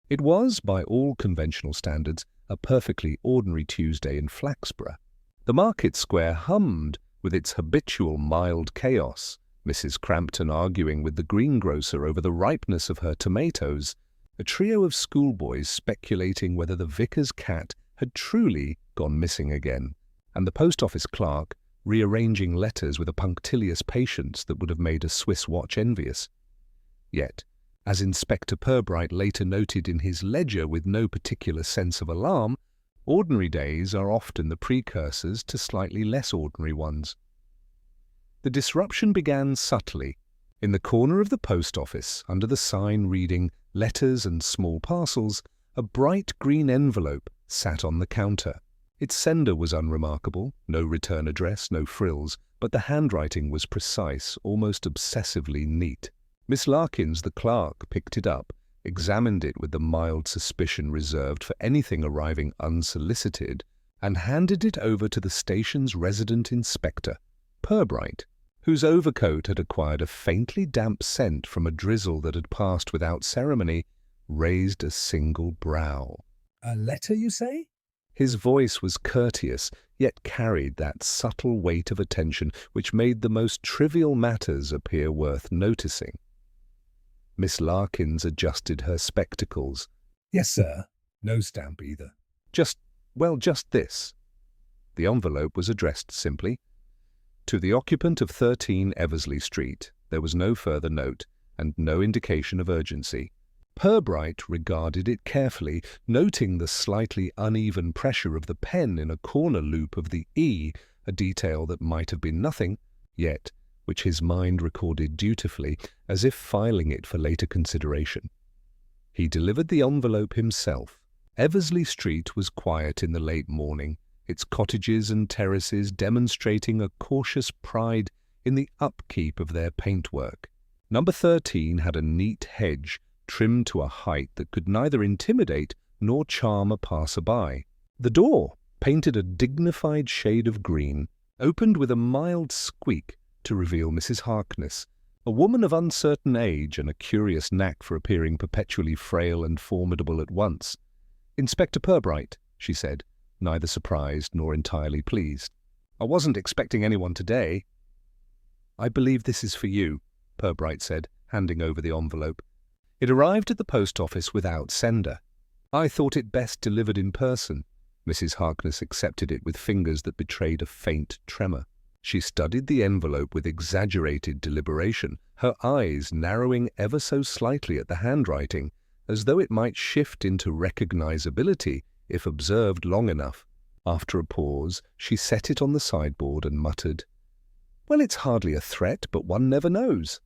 It was, by all conventional standards, a perfectly ordinary Tuesday in Flaxborough. The market square hummed with its habitual mild chaos, Mrs. Crampton arguing with the greengrocer over the ripeness of her tomatoes, a trio of schoolboys speculating whether the vicar's cat had truly gone missing again, and the post office clerk rearranging letters with a punctilious patience that would have made a Swiss watch envious. Yet, as Inspector Purbright later noted in his ledger with no particular sense of alarm, ordinary days are often the precursors to slightly less ordinary ones. The disruption began subtly. In the corner of the post office, under the sign reading "Letters and Small Parcels," a bright green envelope sat on the counter. Its sender was unremarkable, no return address, no frills, but the handwriting was precise, almost obsessively neat. Miss Larkins, the clerk, picked it up, examined it with the mild suspicion reserved for anything arriving unsolicited, and handed it over to the station's resident inspector, Purbright, whose overcoat had acquired a faintly damp scent from a drizzle that had passed without ceremony, raised a single brow. "A letter, you say?" His voice was courteous, yet carried that subtle weight of attention which made the most trivial matters appear worth noticing. Miss Larkins adjusted her spectacles. "Yes, sir. No stamp either." Just this." The envelope was addressed simply, "To the occupant of 13 Eversley Street." There was no further note, and no indication of urgency. Purbright regarded it carefully, noting the slightly uneven pressure of the pen in a corner loop of the E, a detail that might have been nothing, yet which his mind recorded dutifully, as if filing it for later consideration. He delivered the envelope himself. Eversley Street was quiet in the late morning, its cottages and terraces demonstrating a cautious pride in the upkeep of their paintwork. Number 13 had a neat hedge trimmed to a height that could neither intimidate nor charm a passer-by. The door, painted a dignified shade of green, opened with a mild squeak to reveal Mrs. Harkness, a woman of uncertain age and a curious knack for appearing perpetually frail and formidable at once. "Inspector Purbright," she said, neither surprised nor entirely pleased. "I wasn't expecting anyone today." "I believe this is for you," Purbright said, handing over the envelope. It arrived at the post office without sender. "I thought it best delivered in person." Mrs. Harkness accepted it with fingers that betrayed a faint tremor. She studied the envelope with exaggerated deliberation, her eyes narrowing ever so slightly at the handwriting, as though it might shift into recognizability if observed long enough. After a pause, she set it on the sideboard and muttered, "Well, it's hardly a threat, but one never knows."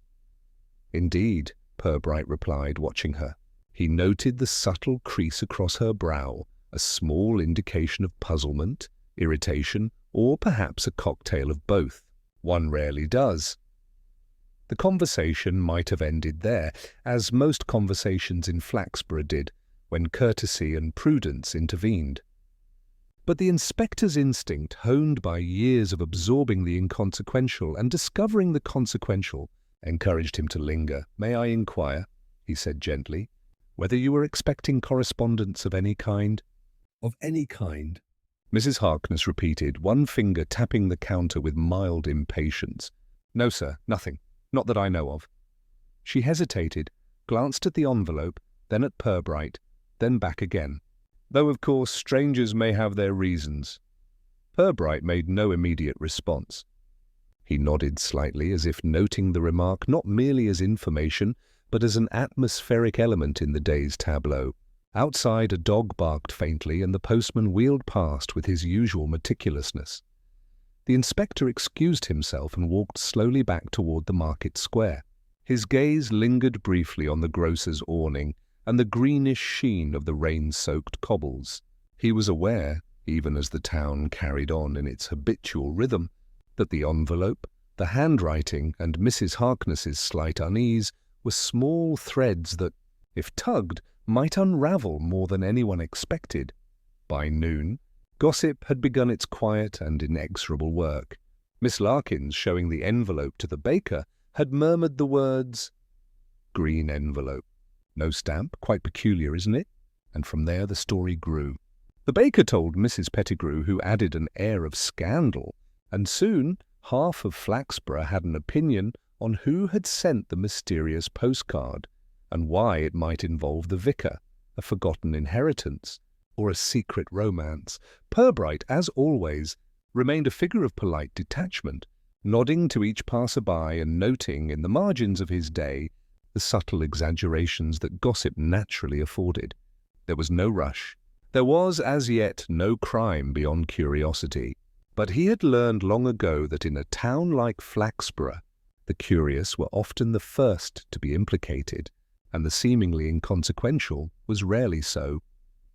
"Indeed," Purbright replied, watching her. He noted the subtle crease across her brow, a small indication of puzzlement, irritation, or perhaps a cocktail of both. One rarely does. The conversation might have ended there, as most conversations in Flaxborough did, when courtesy and prudence intervened. But the inspector's instinct, honed by years of absorbing the inconsequential and discovering the consequential, encouraged him to linger. "May I inquire," he said gently, "whether you were expecting correspondence of any kind?" "Of any kind?" Mrs. Harkness repeated, one finger tapping the counter with mild impatience. "No, sir, nothing. Not that I know of." She hesitated, glanced at the envelope, then at Purbright, then back again. "Though, of course, strangers may have their reasons." Purbright made no immediate response. He nodded slightly, as if noting the remark not merely as information, but as an atmospheric element in the day's tableau. Outside, a dog barked faintly, and the postman wheeled past with his usual meticulousness. The inspector excused himself and walked slowly back toward the market square. His gaze lingered briefly on the grocer's awning and the greenish sheen of the rain-soaked cobbles. He was aware, even as the town carried on in its habitual rhythm, that the envelope, the handwriting, and Mrs. Harkness's slight unease were small threads that, if tugged, might unravel more than anyone expected. By noon, gossip had begun its quiet and inexorable work. Miss Larkins, showing the envelope to the baker, had murmured the words, "Green envelope." No stamp, quite peculiar, isn't it? And from there the story grew. The baker told Mrs. Pettigrew, who added an air of scandal, and soon half of Flaxborough had an opinion on who had sent the mysterious postcard, and why it might involve the vicar, a forgotten inheritance, or a secret romance. Purbright, as always, remained a figure of polite detachment, nodding to each passer-by and noting in the margins of his day the subtle exaggerations that gossip naturally afforded. There was no rush. There was, as yet, no crime beyond curiosity. But he had learned long ago that in a town like Flaxborough, the curious were often the first to be implicated, and the seemingly inconsequential was rarely so.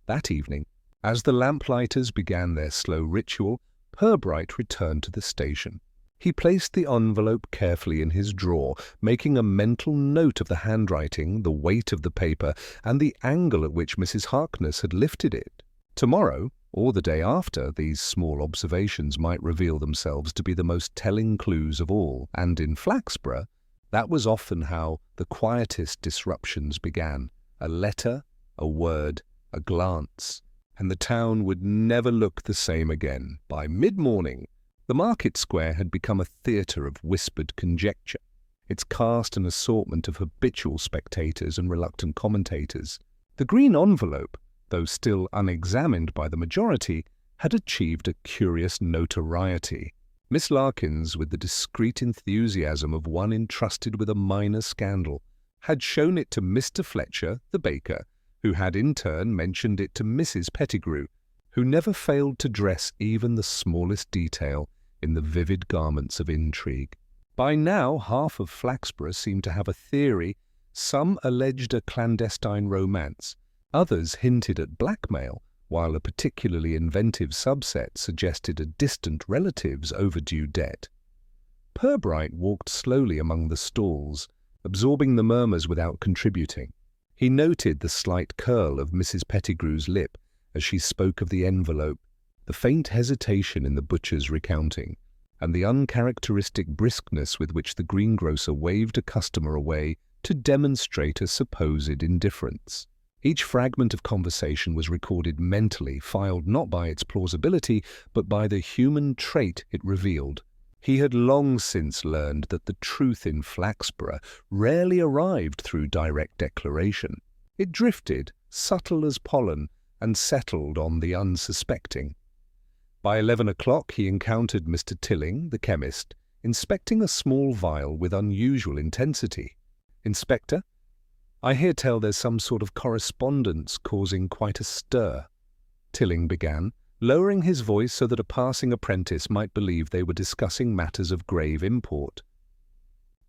That evening, as the lamplighters began their slow ritual, Purbright returned to the station. He placed the envelope carefully in his drawer, making a mental note of the handwriting, the weight of the paper, and the angle at which Mrs. Harkness had lifted it. Tomorrow, or the day after, these small observations might reveal themselves to be the most telling clues of all, and in Flaxborough, that was often how the quietest disruptions began. A letter, a word, a glance, and the town would never look the same again. By mid-morning, the market square had become a theatre of whispered conjecture, its cast an assortment of habitual spectators and reluctant commentators. The green envelope, though still unexamined by the majority, had achieved a curious notoriety. Miss Larkins, with the discreet enthusiasm of one entrusted with a minor scandal, had shown it to Mr. Fletcher, the baker, who had in turn mentioned it to Mrs. Pettigrew, who never failed to dress even the smallest detail in the vivid garments of intrigue. By now, half of Flaxborough seemed to have a theory. Some alleged a clandestine romance, others hinted at blackmail, while a particularly inventive subset suggested a distant relative's overdue debt. Purbright walked slowly among the stalls, absorbing the murmurs without contributing. He noted the slight curl of Mrs. Pettigrew's lip as she spoke of the envelope, the faint hesitation in the butcher's recounting, and the uncharacteristic briskness with which the greengrocer waved a customer away to demonstrate a supposed indifference. Each fragment of conversation was recorded mentally, filed not by its plausibility, but by the human trait it revealed. He had long since learned that the truth in Flaxborough rarely arrived through direct declaration. It drifted, subtle as pollen, and settled on the unsuspecting. By 11 o'clock he encountered Mr. Tilling, the chemist, inspecting a small vial with unusual intensity. "Inspector, I hear tell there's some sort of correspondence causing quite a stir," Tilling began, lowering his voice so that a passing apprentice might believe they were discussing matters of grave import.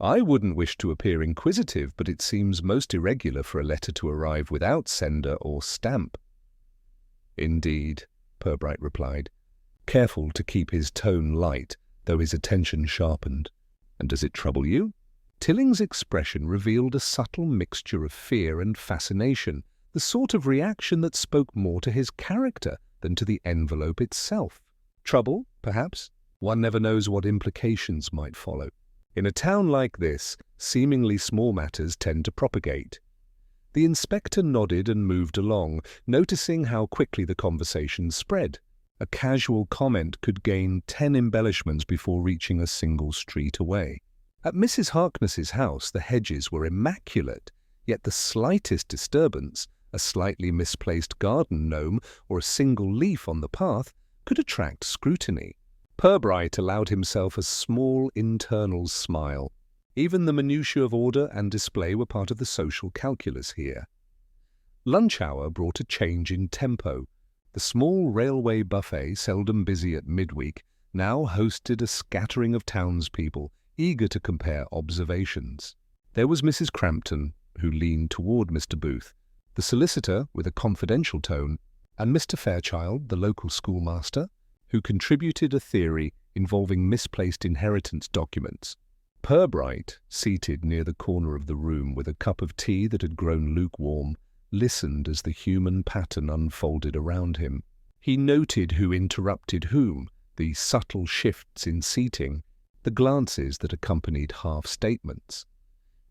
"I wouldn't wish to appear inquisitive, but it seems most irregular for a letter to arrive without sender or stamp." "Indeed," Purbright replied, careful to keep his tone light, though his attention sharpened. "And does it trouble you?" Tilling's expression revealed a subtle mixture of fear and fascination, the sort of reaction that spoke more to his character than to the envelope itself. Trouble, perhaps? One never knows what implications might follow. In a town like this, seemingly small matters tend to propagate. The inspector nodded and moved along, noticing how quickly the conversation spread. A casual comment could gain 10 embellishments before reaching a single street away. At Mrs. Harkness's house the hedges were immaculate, yet the slightest disturbance, a slightly misplaced garden gnome or a single leaf on the path, could attract scrutiny. Purbright allowed himself a small internal smile. Even the minutiae of order and display were part of the social calculus here. Lunch hour brought a change in tempo. The small railway buffet, seldom busy at midweek, now hosted a scattering of townspeople, eager to compare observations. There was Mrs. Crampton, who leaned toward Mr. Booth, the solicitor with a confidential tone, and Mr. Fairchild, the local schoolmaster, who contributed a theory involving misplaced inheritance documents. Purbright, seated near the corner of the room with a cup of tea that had grown lukewarm, listened as the human pattern unfolded around him. He noted who interrupted whom, the subtle shifts in seating, the glances that accompanied half-statements.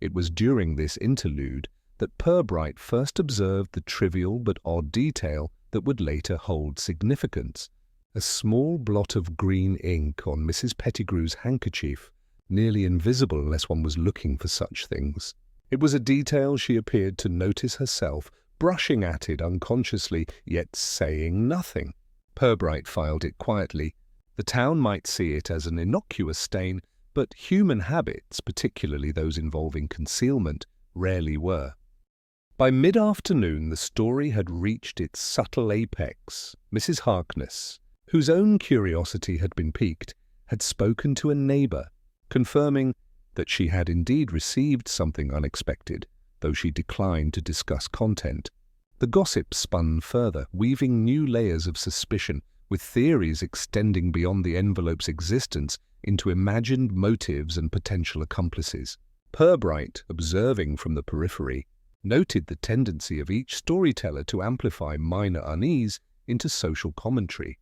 It was during this interlude that Purbright first observed the trivial but odd detail that would later hold significance. A small blot of green ink on Mrs. Pettigrew's handkerchief, nearly invisible unless one was looking for such things. It was a detail she appeared to notice herself, brushing at it unconsciously, yet saying nothing. Purbright filed it quietly. The town might see it as an innocuous stain, but human habits, particularly those involving concealment, rarely were. By mid-afternoon the story had reached its subtle apex. Mrs. Harkness, whose own curiosity had been piqued, had spoken to a neighbour, confirming that she had indeed received something unexpected, though she declined to discuss content. The gossip spun further, weaving new layers of suspicion, with theories extending beyond the envelope's existence into imagined motives and potential accomplices. Purbright, observing from the periphery, noted the tendency of each storyteller to amplify minor unease into social commentary.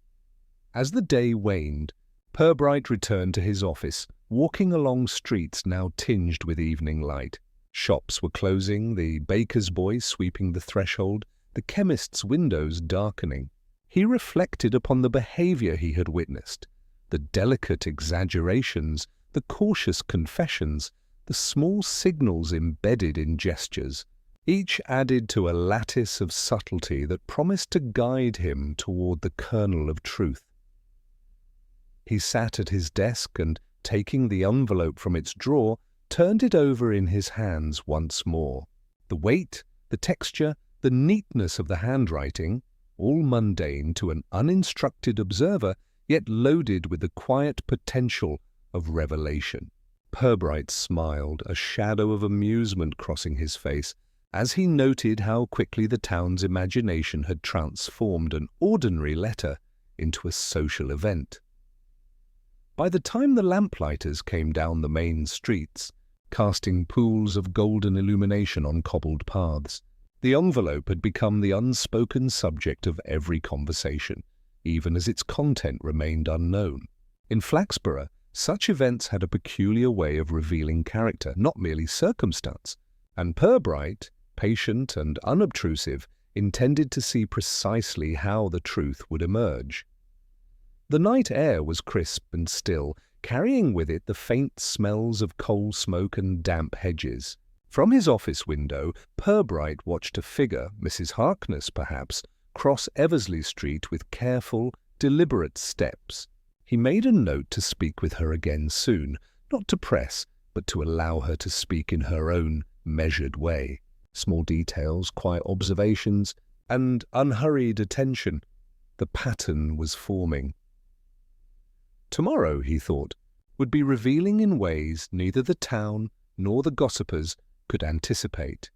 As the day waned, Purbright returned to his office, walking along streets now tinged with evening light. Shops were closing, the baker's boy sweeping the threshold, the chemist's windows darkening. He reflected upon the behavior he had witnessed, the delicate exaggerations, the cautious confessions, the small signals embedded in gestures. Each added to a lattice of subtlety that promised to guide him toward the kernel of truth. He sat at his desk and, taking the envelope from its drawer, turned it over in his hands once more. The weight, the texture, the neatness of the handwriting, all mundane to an uninstructed observer, yet loaded with the quiet potential of revelation. Purbright smiled, a shadow of amusement crossing his face, as he noted how quickly the town's imagination had transformed an ordinary letter into a social event. By the time the lamplighters came down the main streets, casting pools of golden illumination on cobbled paths, the envelope had become the unspoken subject of every conversation, even as its content remained unknown. In Flaxborough, such events had a peculiar way of revealing character, not merely circumstance, and Purbright, patient and unobtrusive, intended to see precisely how the truth would emerge. The night air was crisp and still, carrying with it the faint smells of coal smoke and damp hedges. From his office window, Purbright watched a figure, Mrs. Harkness perhaps, cross Eversley Street with careful, deliberate steps. He made a note to speak with her again soon, not to press, but to allow her to speak in her own measured way. Small details, quiet observations, and unhurried attention. The pattern was forming. Tomorrow, he thought, would be revealing in ways neither the town nor the gossipers could anticipate.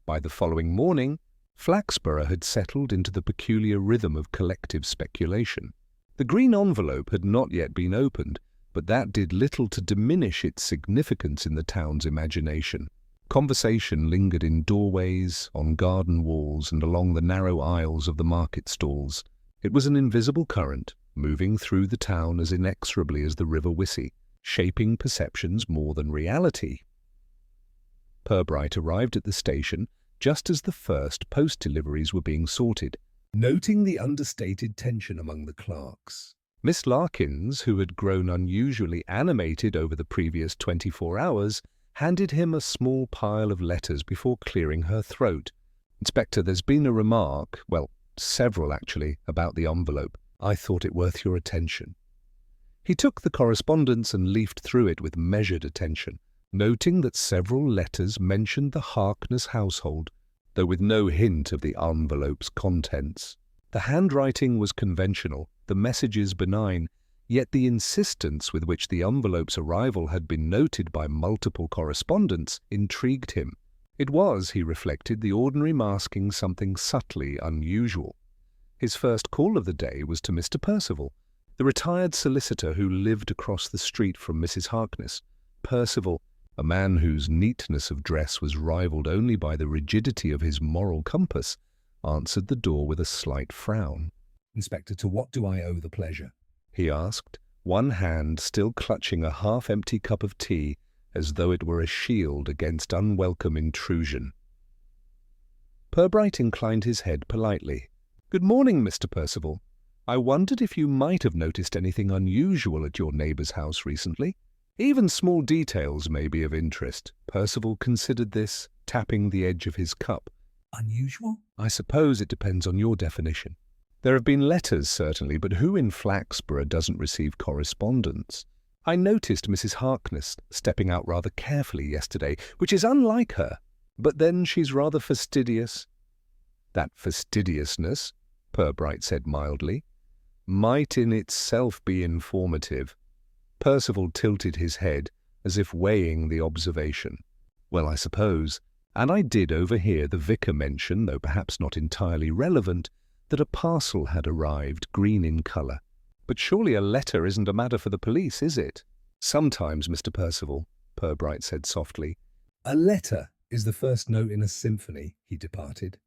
By the following morning, Flaxborough had settled into the peculiar rhythm of collective speculation. The green envelope had not yet been opened, but that did little to diminish its significance in the town's imagination. Conversation lingered in doorways, on garden walls, and along the narrow aisles of the market stalls. It was an invisible current, moving through the town as inexorably as the River Wissey, shaping perceptions more than reality. Purbright arrived at the station just as the first post deliveries were being sorted, noting the understated tension among the clerks. Miss Larkins, who had grown unusually animated over the previous 24 hours, handed him a small pile of letters before clearing her throat. "Inspector, there's been a remark, well, several actually, about the envelope. I thought it worth your attention." He took the correspondence and leafed through it with measured attention, noting that several letters mentioned the Harkness household, though with no hint of the envelope's contents. The handwriting was conventional, the messages benign, yet the insistence with which the envelope's arrival had been noted by multiple correspondents intrigued him. It was, he reflected, the ordinary masking something subtly unusual. His first call of the day was to Mr. Percival, the retired solicitor who lived across the street from Mrs. Harkness. Percival, a man whose neatness of dress was rivaled only by the rigidity of his moral compass, answered the door with a slight frown. "Inspector, to what do I owe the pleasure?" he asked, one hand still clutching a half-empty cup of tea as though it were a shield against unwelcome intrusion. Purbright inclined his head politely. "Good morning, Mr. Percival. I wondered if you might have noticed anything unusual at your neighbour's house recently. Even small details may be of interest." Percival considered this, tapping the edge of his cup. Unusual? "I suppose it depends on your definition. There have been letters, certainly, but who in Flaxborough doesn't receive correspondence? I noticed Mrs. Harkness stepping out rather carefully yesterday, which is unlike her. But then she's rather fastidious." "That fastidiousness," Purbright said mildly, "might in itself be informative." Percival tilted his head, as if weighing the observation. "Well, I suppose, and I did overhear the vicar mention, though perhaps not entirely relevant, that a parcel had arrived, green in colour. But surely a letter isn't a matter for the police, is it?" "Sometimes, Mr. Percival," Purbright said softly. A letter is the first note in a symphony. He departed,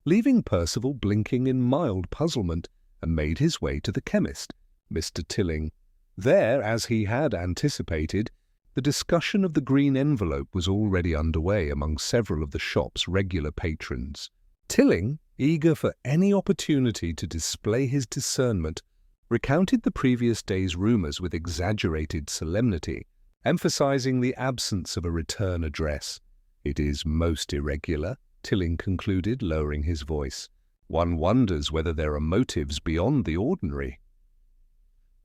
Leaving Percival blinking in mild puzzlement, and made his way to the chemist, Mr. Tilling. There, as he had anticipated, the discussion of the green envelope was already underway among several of the shop's regular patrons. Tilling, eager for any opportunity to display his discernment, recounted the previous day's rumours with exaggerated solemnity, emphasizing the absence of a return address. "It is most irregular," Tilling concluded, lowering his voice. "One wonders whether there are motives beyond the ordinary."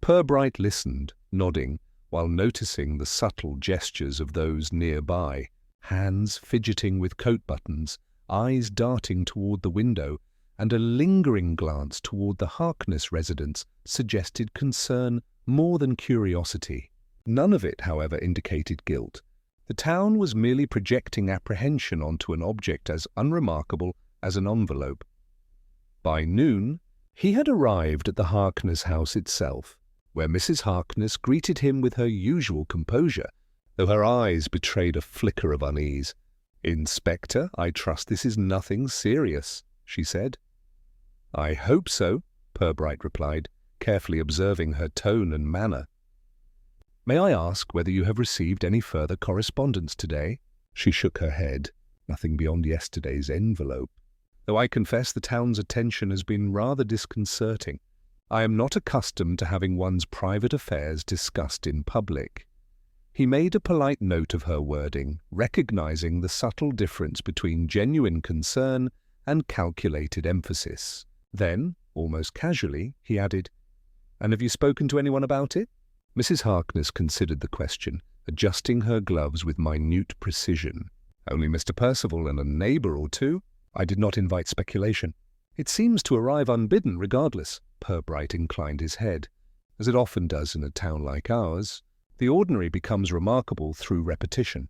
Purbright listened, nodding, while noticing the subtle gestures of those nearby, hands fidgeting with coat buttons, eyes darting toward the window, and a lingering glance toward the Harkness residence suggested concern more than curiosity. None of it, however, indicated guilt. The town was merely projecting apprehension onto an object as unremarkable as an envelope. By noon, he had arrived at the Harkness house itself, where Mrs. Harkness greeted him with her usual composure, though her eyes betrayed a flicker of unease. "Inspector, I trust this is nothing serious," she said. "I hope so," Purbright replied, carefully observing her tone and manner. "May I ask whether you have received any further correspondence today?" She shook her head. "Nothing beyond yesterday's envelope. Though I confess the town's attention has been rather disconcerting. I am not accustomed to having one's private affairs discussed in public." He made a polite note of her wording, recognizing the subtle difference between genuine concern and calculated emphasis. Then, almost casually, he added, "And have you spoken to anyone about it?" Mrs. Harkness considered the question, adjusting her gloves with minute precision. "Only Mr. Percival and a neighbour or two. I did not invite speculation. It seems to arrive unbidden regardless." Purbright inclined his head. "As it often does in a town like ours, the ordinary becomes remarkable through repetition.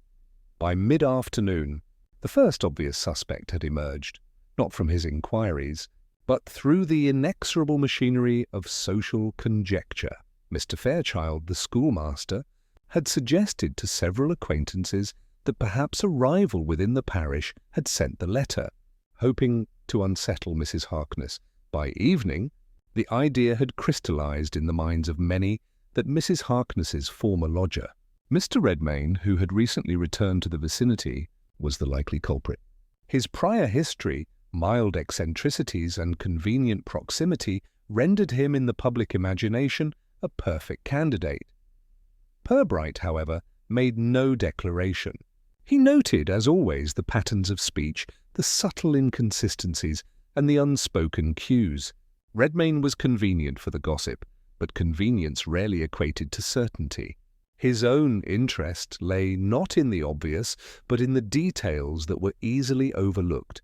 By mid-afternoon, the first obvious suspect had emerged, not from his inquiries, but through the inexorable machinery of social conjecture. Mr. Fairchild, the schoolmaster, had suggested to several acquaintances that perhaps a rival within the parish had sent the letter, hoping to unsettle Mrs. Harkness. By evening, the idea had crystallized in the minds of many that Mrs. Harkness's former lodger, Mr. Redmayne, who had recently returned to the vicinity, was the likely culprit. His prior history, mild eccentricities and convenient proximity rendered him in the public imagination a perfect candidate. Purbright, however, made no declaration. He noted, as always, the patterns of speech, the subtle inconsistencies, and the unspoken cues. Redmayne was convenient for the gossip, but convenience rarely equated to certainty. His own interest lay not in the obvious, but in the details that were easily overlooked.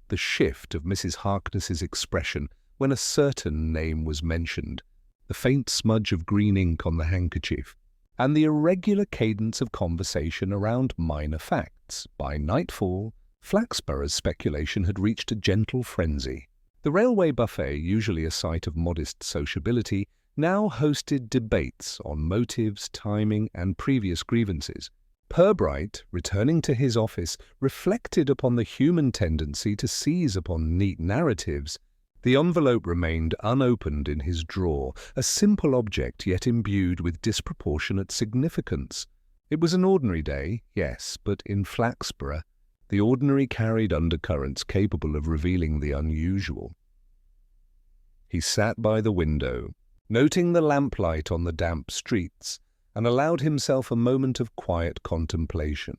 The shift of Mrs. Harkness's expression when a certain name was mentioned, the faint smudge of green ink on the handkerchief, and the irregular cadence of conversation around minor facts. By nightfall, Flaxborough's speculation had reached a gentle frenzy. The railway buffet, usually a site of modest sociability, now hosted debates on motives, timing, and previous grievances. Purbright, returning to his office, reflected upon the human tendency to seize upon neat narratives. The envelope remained unopened in his drawer, a simple object yet imbued with disproportionate significance. It was an ordinary day, yes, but in Flaxborough, The ordinary carried undercurrents capable of revealing the unusual. He sat by the window, noting the lamplight on the damp streets, and allowed himself a moment of quiet contemplation.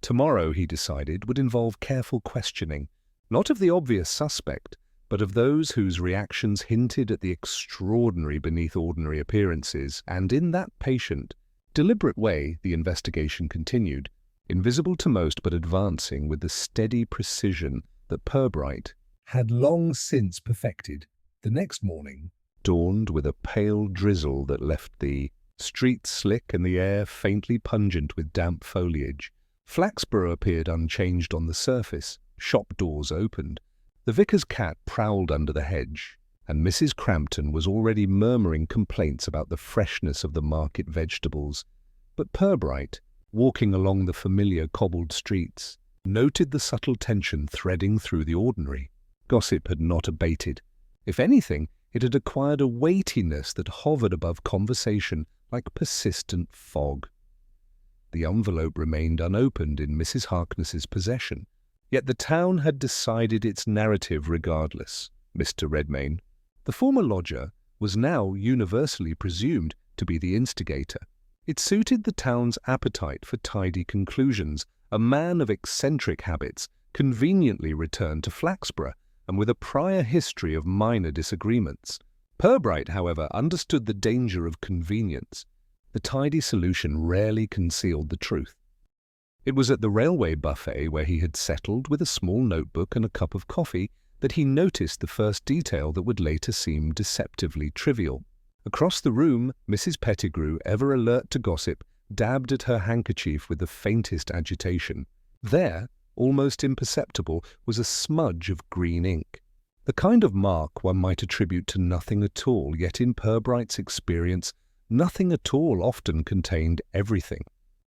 Tomorrow, he decided, would involve careful questioning, not of the obvious suspect, but of those whose reactions hinted at the extraordinary beneath ordinary appearances, and in that patient, deliberate way the investigation continued, invisible to most but advancing with the steady precision that Purbright had long since perfected. The next morning dawned with a pale drizzle that left the street slick and the air faintly pungent with damp foliage. Flaxborough appeared unchanged on the surface. Shop doors opened. The vicar's cat prowled under the hedge, and Mrs. Crampton was already murmuring complaints about the freshness of the market vegetables. But Purbright, walking along the familiar cobbled streets, noted the subtle tension threading through the ordinary. Gossip had not abated. If anything, it had acquired a weightiness that hovered above conversation like persistent fog. The envelope remained unopened in Mrs. Harkness's possession, yet the town had decided its narrative regardless. Mr. Redmayne, the former lodger, was now universally presumed to be the instigator. It suited the town's appetite for tidy conclusions. A man of eccentric habits conveniently returned to Flaxborough, and with a prior history of minor disagreements. Purbright, however, understood the danger of convenience. The tidy solution rarely concealed the truth. It was at the railway buffet where he had settled with a small notebook and a cup of coffee that he noticed the first detail that would later seem deceptively trivial. Across the room, Mrs. Pettigrew, ever alert to gossip, dabbed at her handkerchief with the faintest agitation. There, almost imperceptible, was a smudge of green ink. The kind of mark one might attribute to nothing at all, yet in Purbright's experience, nothing at all often contained everything.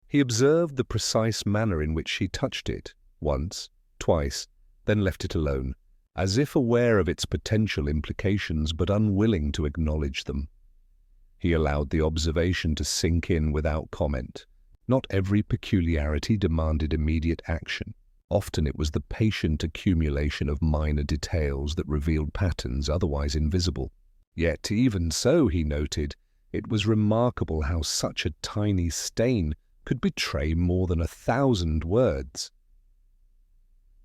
He observed the precise manner in which she touched it, once, twice, then left it alone, as if aware of its potential implications but unwilling to acknowledge them. He allowed the observation to sink in without comment. Not every peculiarity demanded immediate action. Often it was the patient accumulation of minor details that revealed patterns otherwise invisible. Yet, even so, he noted, it was remarkable how such a tiny stain could betray more than 1,000 words.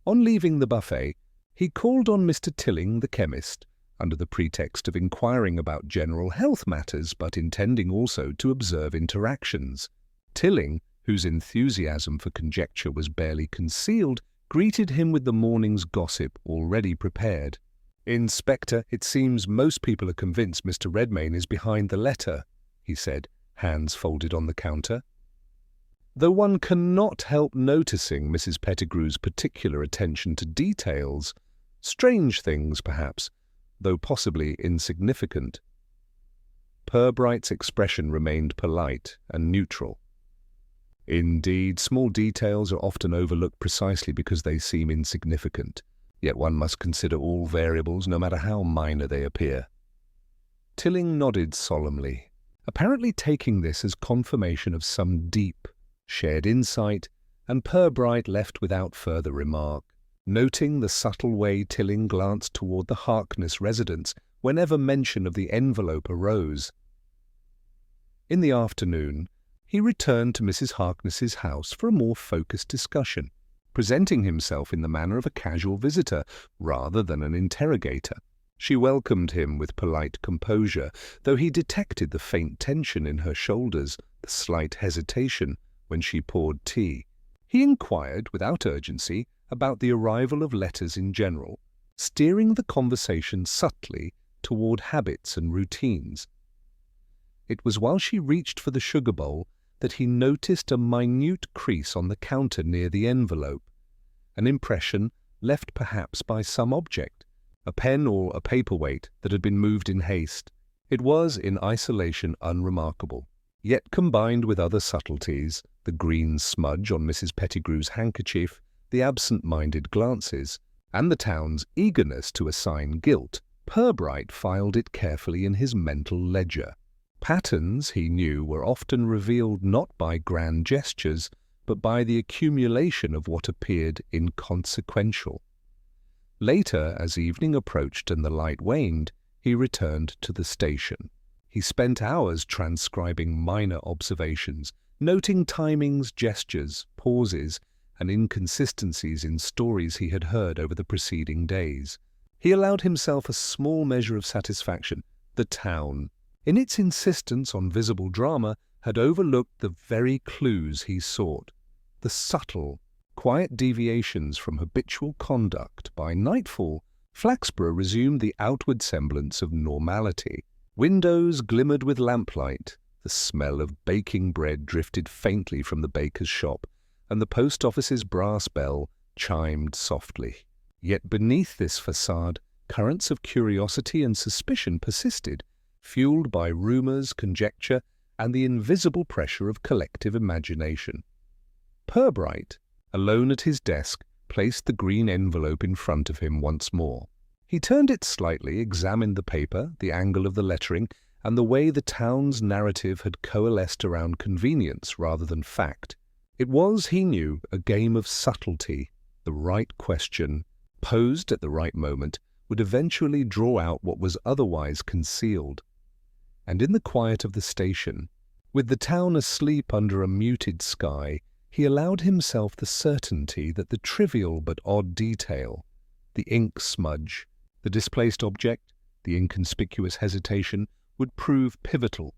On leaving the buffet, he called on Mr. Tilling, the chemist, under the pretext of inquiring about general health matters, but intending also to observe interactions. Tilling, whose enthusiasm for conjecture was barely concealed, greeted him with the morning's gossip already prepared. "Inspector, it seems most people are convinced Mr. Redmayne is behind the letter," he said, hands folded on the counter. Though one cannot help noticing Mrs. Pettigrew's particular attention to details, strange things perhaps, though possibly insignificant. Purbright's expression remained polite and neutral. Indeed, small details are often overlooked precisely because they seem insignificant, yet one must consider all variables no matter how minor they appear. Tilling nodded solemnly, apparently taking this as confirmation of some deep, shared insight, and Purbright left without further remark, noting the subtle way Tilling glanced toward the Harkness residence whenever mention of the envelope arose. In the afternoon, he returned to Mrs. Harkness's house for a more focused discussion, presenting himself in the manner of a casual visitor rather than an interrogator. She welcomed him with polite composure, though he detected the faint tension in her shoulders, the slight hesitation when she poured tea. He inquired, without urgency, about the arrival of letters in general, steering the conversation subtly toward habits and routines. It was while she reached for the sugar bowl that he noticed a minute crease on the counter near the envelope, an impression left perhaps by some object, a pen or a paperweight that had been moved in haste. It was in isolation unremarkable, yet combined with other subtleties, the green smudge on Mrs. Pettigrew's handkerchief, the absent-minded glances, and the town's eagerness to assign guilt, Purbright filed it carefully in his mental ledger. Patterns, he knew, were often revealed not by grand gestures, but by the accumulation of what appeared inconsequential. Later, as evening approached and the light waned, he returned to the station. He spent hours transcribing minor observations, noting timings, gestures, pauses, and inconsistencies in stories he had heard over the preceding days. He allowed himself a small measure of satisfaction. The town, in its insistence on visible drama, had overlooked the very clues he sought, the subtle, quiet deviations from habitual conduct. By nightfall, Flaxborough resumed the outward semblance of normality. Windows glimmered with lamplight, the smell of baking bread drifted faintly from the baker's shop, and the post office's brass bell chimed softly. Yet beneath this facade, currents of curiosity and suspicion persisted, fueled by rumours, conjecture, and the invisible pressure of collective imagination. Purbright, alone at his desk, placed the green envelope in front of him once more. He turned it slightly, examined the paper, the angle of the lettering, and the way the town's narrative had coalesced around convenience rather than fact. It was, he knew, a game of subtlety. The right question, posed at the right moment, would eventually draw out what was otherwise concealed. And in the quiet of the station, with the town asleep under a muted sky, he allowed himself the certainty that the trivial but odd detail, the ink smudge, the displaced object, the inconspicuous hesitation, would prove pivotal.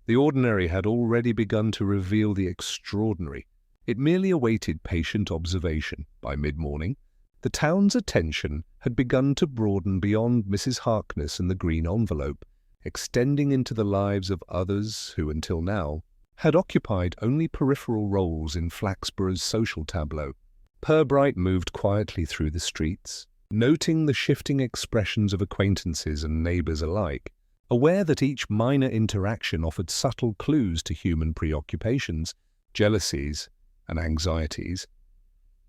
The ordinary had already begun to reveal the extraordinary. It merely awaited patient observation. By mid-morning, the town's attention had begun to broaden beyond Mrs. Harkness and the green envelope, extending into the lives of others who, until now, had occupied only peripheral roles in Flaxborough's social tableau. Purbright moved quietly through the streets, noting the shifting expressions of acquaintances and neighbours alike, aware that each minor interaction offered subtle clues to human preoccupations, jealousies, and anxieties.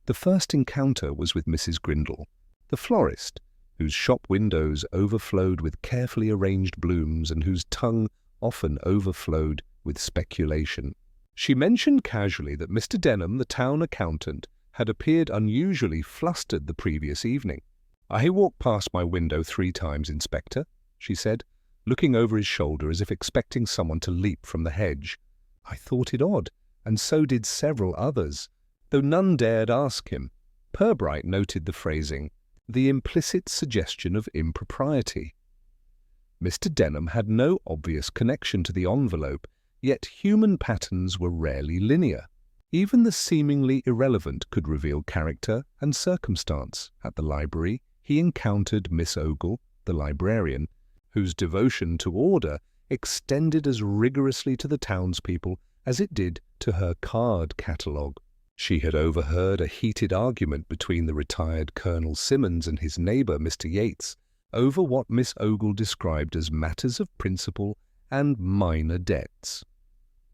The first encounter was with Mrs. Grindle, the florist, whose shop windows overflowed with carefully arranged blooms and whose tongue often overflowed with speculation. She mentioned casually that Mr. Denham, the town accountant, had appeared unusually flustered the previous evening. "I walked past my window 3 times, Inspector," she said, looking over his shoulder as if expecting someone to leap from the hedge. "I thought it odd, and so did several others, though none dared ask him." Purbright noted the phrasing, the implicit suggestion of impropriety. Mr. Denham had no obvious connection to the envelope, yet human patterns were rarely linear. Even the seemingly irrelevant could reveal character and circumstance. At the library, he encountered Miss Ogle, the librarian, whose devotion to order extended as rigorously to the townspeople as it did to her card catalogue. She had overheard a heated argument between the retired Colonel Simmons and his neighbour, Mr. Yates, over what Miss Ogle described as matters of principle and minor debts.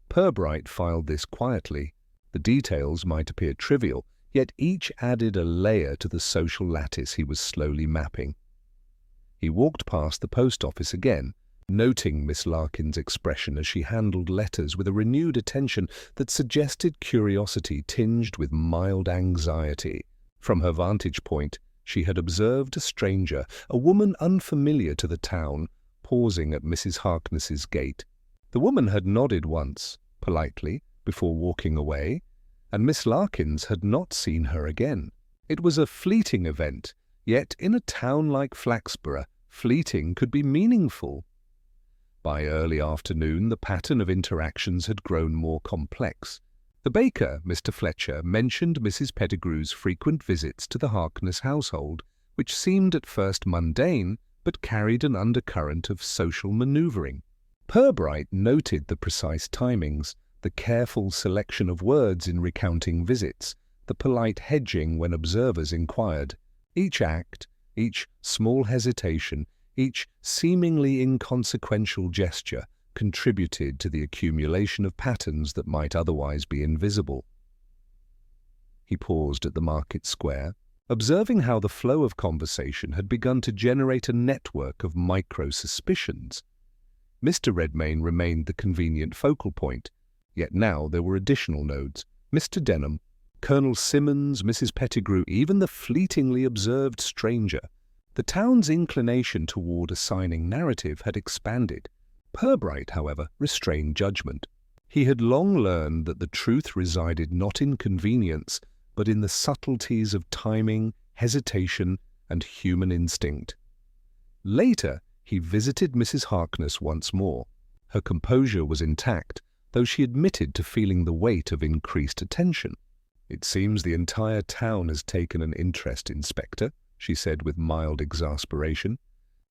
Purbright filed this quietly. The details might appear trivial, yet each added a layer to the social lattice he was slowly mapping. He walked past the post office again, noting Miss Larkin's expression as she handled letters with a renewed attention that suggested curiosity tinged with mild anxiety. From her vantage point, she had observed a stranger, a woman unfamiliar to the town, pausing at Mrs. Harkness's gate. The woman had nodded once, politely, before walking away, and Miss Larkins had not seen her again. It was a fleeting event, yet in a town like Flaxborough, fleeting could be meaningful. By early afternoon, the pattern of interactions had grown more complex. The baker, Mr. Fletcher, mentioned Mrs. Pettigrew's frequent visits to the Harkness household, which seemed at first mundane, but carried an undercurrent of social manoeuvring. Purbright noted the precise timings, the careful selection of words in recounting visits, the polite hedging when observers inquired. Each act, each small hesitation, each seemingly inconsequential gesture contributed to the accumulation of patterns that might otherwise be invisible. He paused at the market square, observing how the flow of conversation had begun to generate a network of micro-suspicions. Mr. Redmayne remained the convenient focal point, yet now there were additional nodes, Mr. Denham, Colonel Simmons, Mrs. Pettigrew, even the fleetingly observed stranger. The town's inclination toward assigning narrative had expanded. Purbright, however, restrained judgment. He had long learned that the truth resided not in convenience, but in the subtleties of timing, hesitation, and human instinct. Later, he visited Mrs. Harkness once more. Her composure was intact, though she admitted to feeling the weight of increased attention. "It seems the entire town has taken an interest, Inspector," she said with mild exasperation.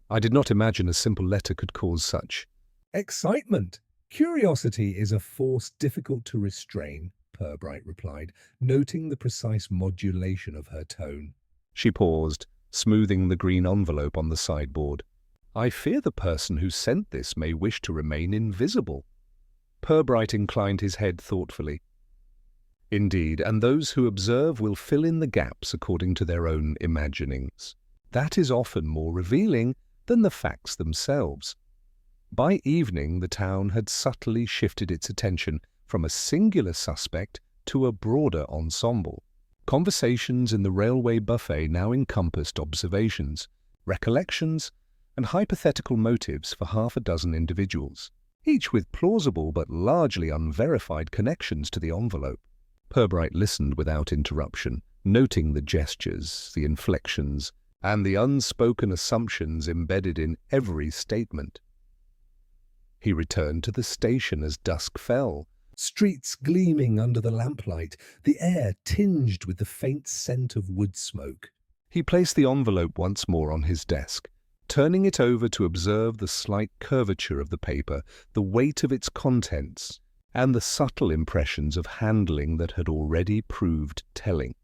"I did not imagine a simple letter could cause such Excitement. Curiosity is a force difficult to restrain, Purbright replied, noting the precise modulation of her tone. She paused, smoothing the green envelope on the sideboard. "I fear the person who sent this may wish to remain invisible." Purbright inclined his head thoughtfully. "Indeed, and those who observe will fill in the gaps according to their own imaginings. That is often more revealing than the facts themselves." By evening, the town had subtly shifted its attention from a singular suspect to a broader ensemble. Conversations in the railway buffet now encompassed observations, recollections, and hypothetical motives for half a dozen individuals, each with plausible but largely unverified connections to the envelope. Purbright listened without interruption, noting the gestures, the inflections, and the unspoken assumptions embedded in every statement. He returned to the station as dusk fell. Streets gleaming under the lamplight, the air tinged with the faint scent of wood smoke. He placed the envelope once more on his desk, turning it over to observe the slight curvature of the paper, the weight of its contents, and the subtle impressions of handling that had already proved telling.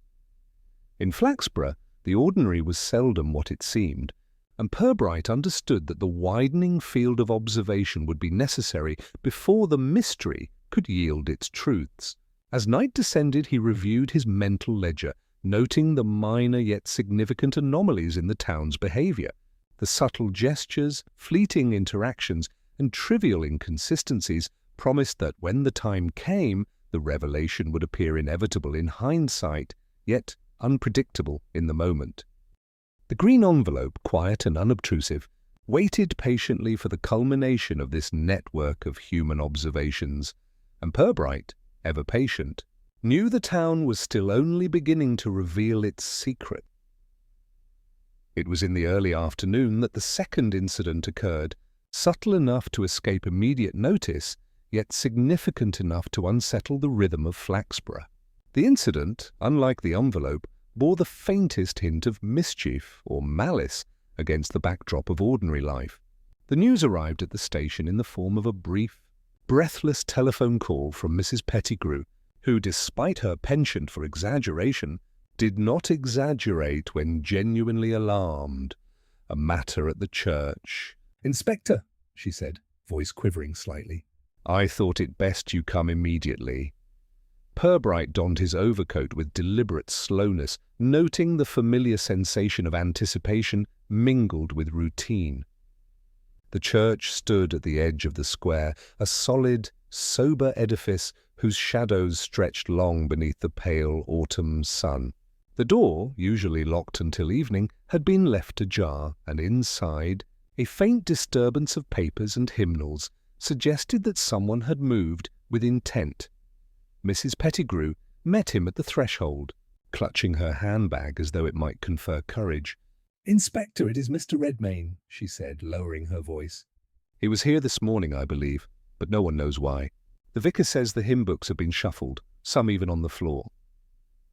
In Flaxborough, the ordinary was seldom what it seemed, and Purbright understood that the widening field of observation would be necessary before the mystery could yield its truths. As night descended, he reviewed his mental ledger, noting the minor yet significant anomalies in the town's behavior. The subtle gestures, fleeting interactions, and trivial inconsistencies promised that when the time came, the revelation would appear inevitable in hindsight, yet unpredictable in the moment. The green envelope, quiet and unobtrusive, waited patiently for the culmination of this network of human observations, and Purbright, ever patient, knew the town was still only beginning to reveal its secret. It was in the early afternoon that the second incident occurred, subtle enough to escape immediate notice, yet significant enough to unsettle the rhythm of Flaxborough. The incident, unlike the envelope, bore the faintest hint of mischief or malice against the backdrop of ordinary life. The news arrived at the station in the form of a brief, breathless telephone call from Mrs. Pettigrew, who, despite her penchant for exaggeration, did not exaggerate when genuinely alarmed. A matter at the church. "Inspector," she said, voice quivering slightly. "I thought it best you come immediately." Purbright donned his overcoat with deliberate slowness, noting the familiar sensation of anticipation mingled with routine. The church stood at the edge of the square, a solid, sober edifice whose shadows stretched long beneath the pale autumn sun. The door, usually locked until evening, had been left ajar, and inside, a faint disturbance of papers and hymnals suggested that someone had moved with intent. Mrs. Pettigrew met him at the threshold, clutching her handbag as though it might confer courage. "Inspector, it is Mr. Redmayne," she said, lowering her voice. "He was here this morning, I believe, but no one knows why. The vicar says the hymn books have been shuffled, some even on the floor."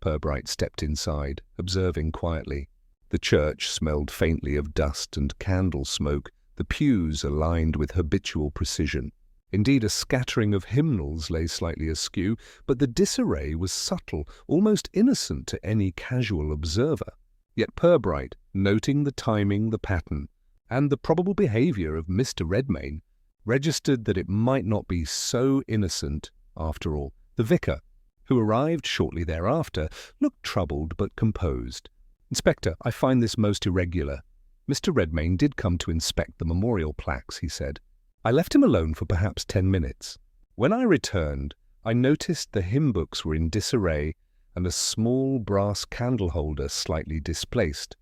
Purbright stepped inside, observing quietly. The church smelled faintly of dust and candle smoke, the pews aligned with habitual precision. Indeed, a scattering of hymnals lay slightly askew, but the disarray was subtle, almost innocent to any casual observer. Yet Purbright, noting the timing, the pattern, and the probable behavior of Mr. Redmayne, registered that it might not be so innocent after all. The vicar, who arrived shortly thereafter, looked troubled but composed. "Inspector, I find this most irregular. Mr. Redmayne did come to inspect the memorial plaques," he said. "I left him alone for perhaps 10 minutes. When I returned, I noticed the hymn books were in disarray and a small brass candle holder slightly displaced.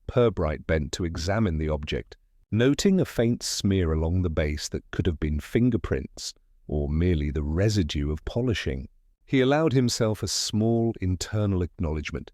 Purbright bent to examine the object, noting a faint smear along the base that could have been fingerprints or merely the residue of polishing. He allowed himself a small internal acknowledgement.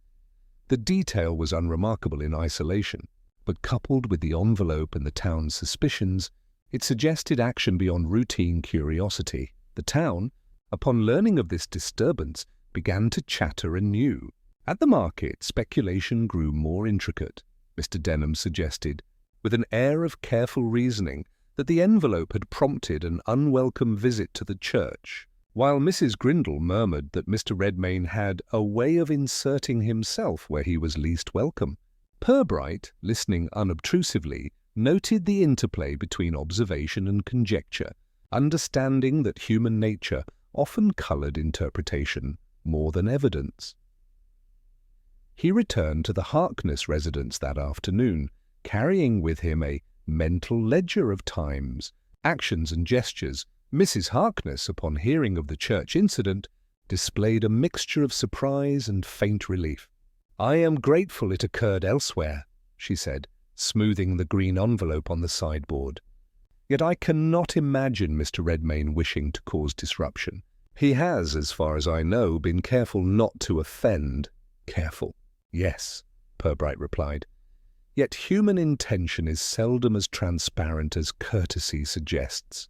The detail was unremarkable in isolation, but coupled with the envelope and the town's suspicions, it suggested action beyond routine curiosity. The town, upon learning of this disturbance, began to chatter anew. At the market, speculation grew more intricate. Mr. Denham suggested, with an air of careful reasoning, that the envelope had prompted an unwelcome visit to the church, while Mrs. Grindle murmured that Mr. Redmayne had a way of inserting himself where he was least welcome. Purbright, listening unobtrusively, noted the interplay between observation and conjecture, understanding that human nature often coloured interpretation more than evidence. He returned to the Harkness residence that afternoon, carrying with him a mental ledger of times, actions and gestures. Mrs. Harkness, upon hearing of the church incident, displayed a mixture of surprise and faint relief. "I am grateful it occurred elsewhere," she said, smoothing the green envelope on the sideboard. "Yet I cannot imagine Mr. Redmayne wishing to cause disruption. He has, as far as I know, been careful not to offend." "Careful? Yes," Purbright replied. "Yet human intention is seldom as transparent as courtesy suggests."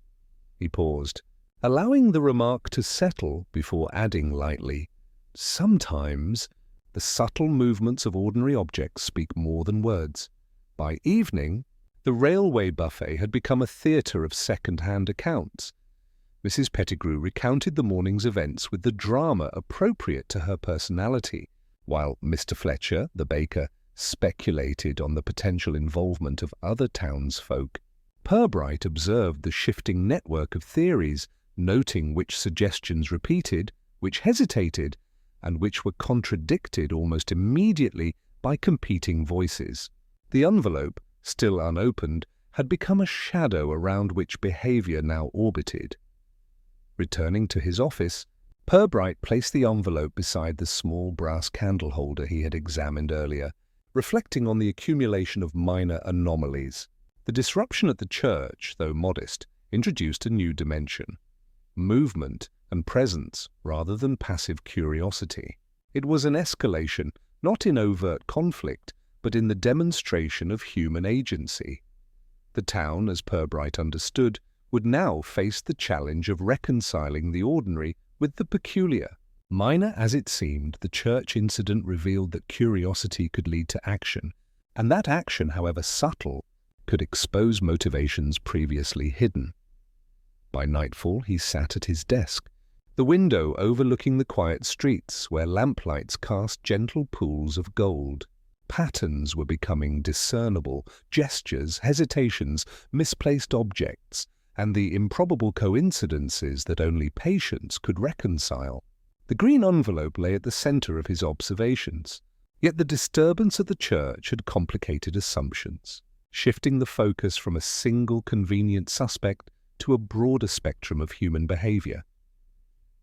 He paused, allowing the remark to settle before adding lightly, "Sometimes the subtle movements of ordinary objects speak more than words." By evening, the railway buffet had become a theatre of second-hand accounts. Mrs. Pettigrew recounted the morning's events with the drama appropriate to her personality, while Mr. Fletcher, the baker, speculated on the potential involvement of other townsfolk. Purbright observed the shifting network of theories, noting which suggestions repeated, which hesitated, and which were contradicted almost immediately by competing voices. The envelope, still unopened, had become a shadow around which behaviour now orbited. Returning to his office, Purbright placed the envelope beside the small brass candle holder he had examined earlier, reflecting on the accumulation of minor anomalies. The disruption at the church, though modest, introduced a new dimension: movement and presence rather than passive curiosity. It was an escalation, not in overt conflict, but in the demonstration of human agency. The town, as Purbright understood, would now face the challenge of reconciling the ordinary with the peculiar. Minor as it seemed, the church incident revealed that curiosity could lead to action, and that action, however subtle, could expose motivations previously hidden. By nightfall, he sat at his desk, the window overlooking the quiet streets where lamplights cast gentle pools of gold. Patterns were becoming discernible, gestures, hesitations, misplaced objects, and the improbable coincidences that only patience could reconcile. The green envelope lay at the centre of his observations, yet the disturbance at the church had complicated assumptions, shifting the focus from a single convenient suspect to a broader spectrum of human behaviour.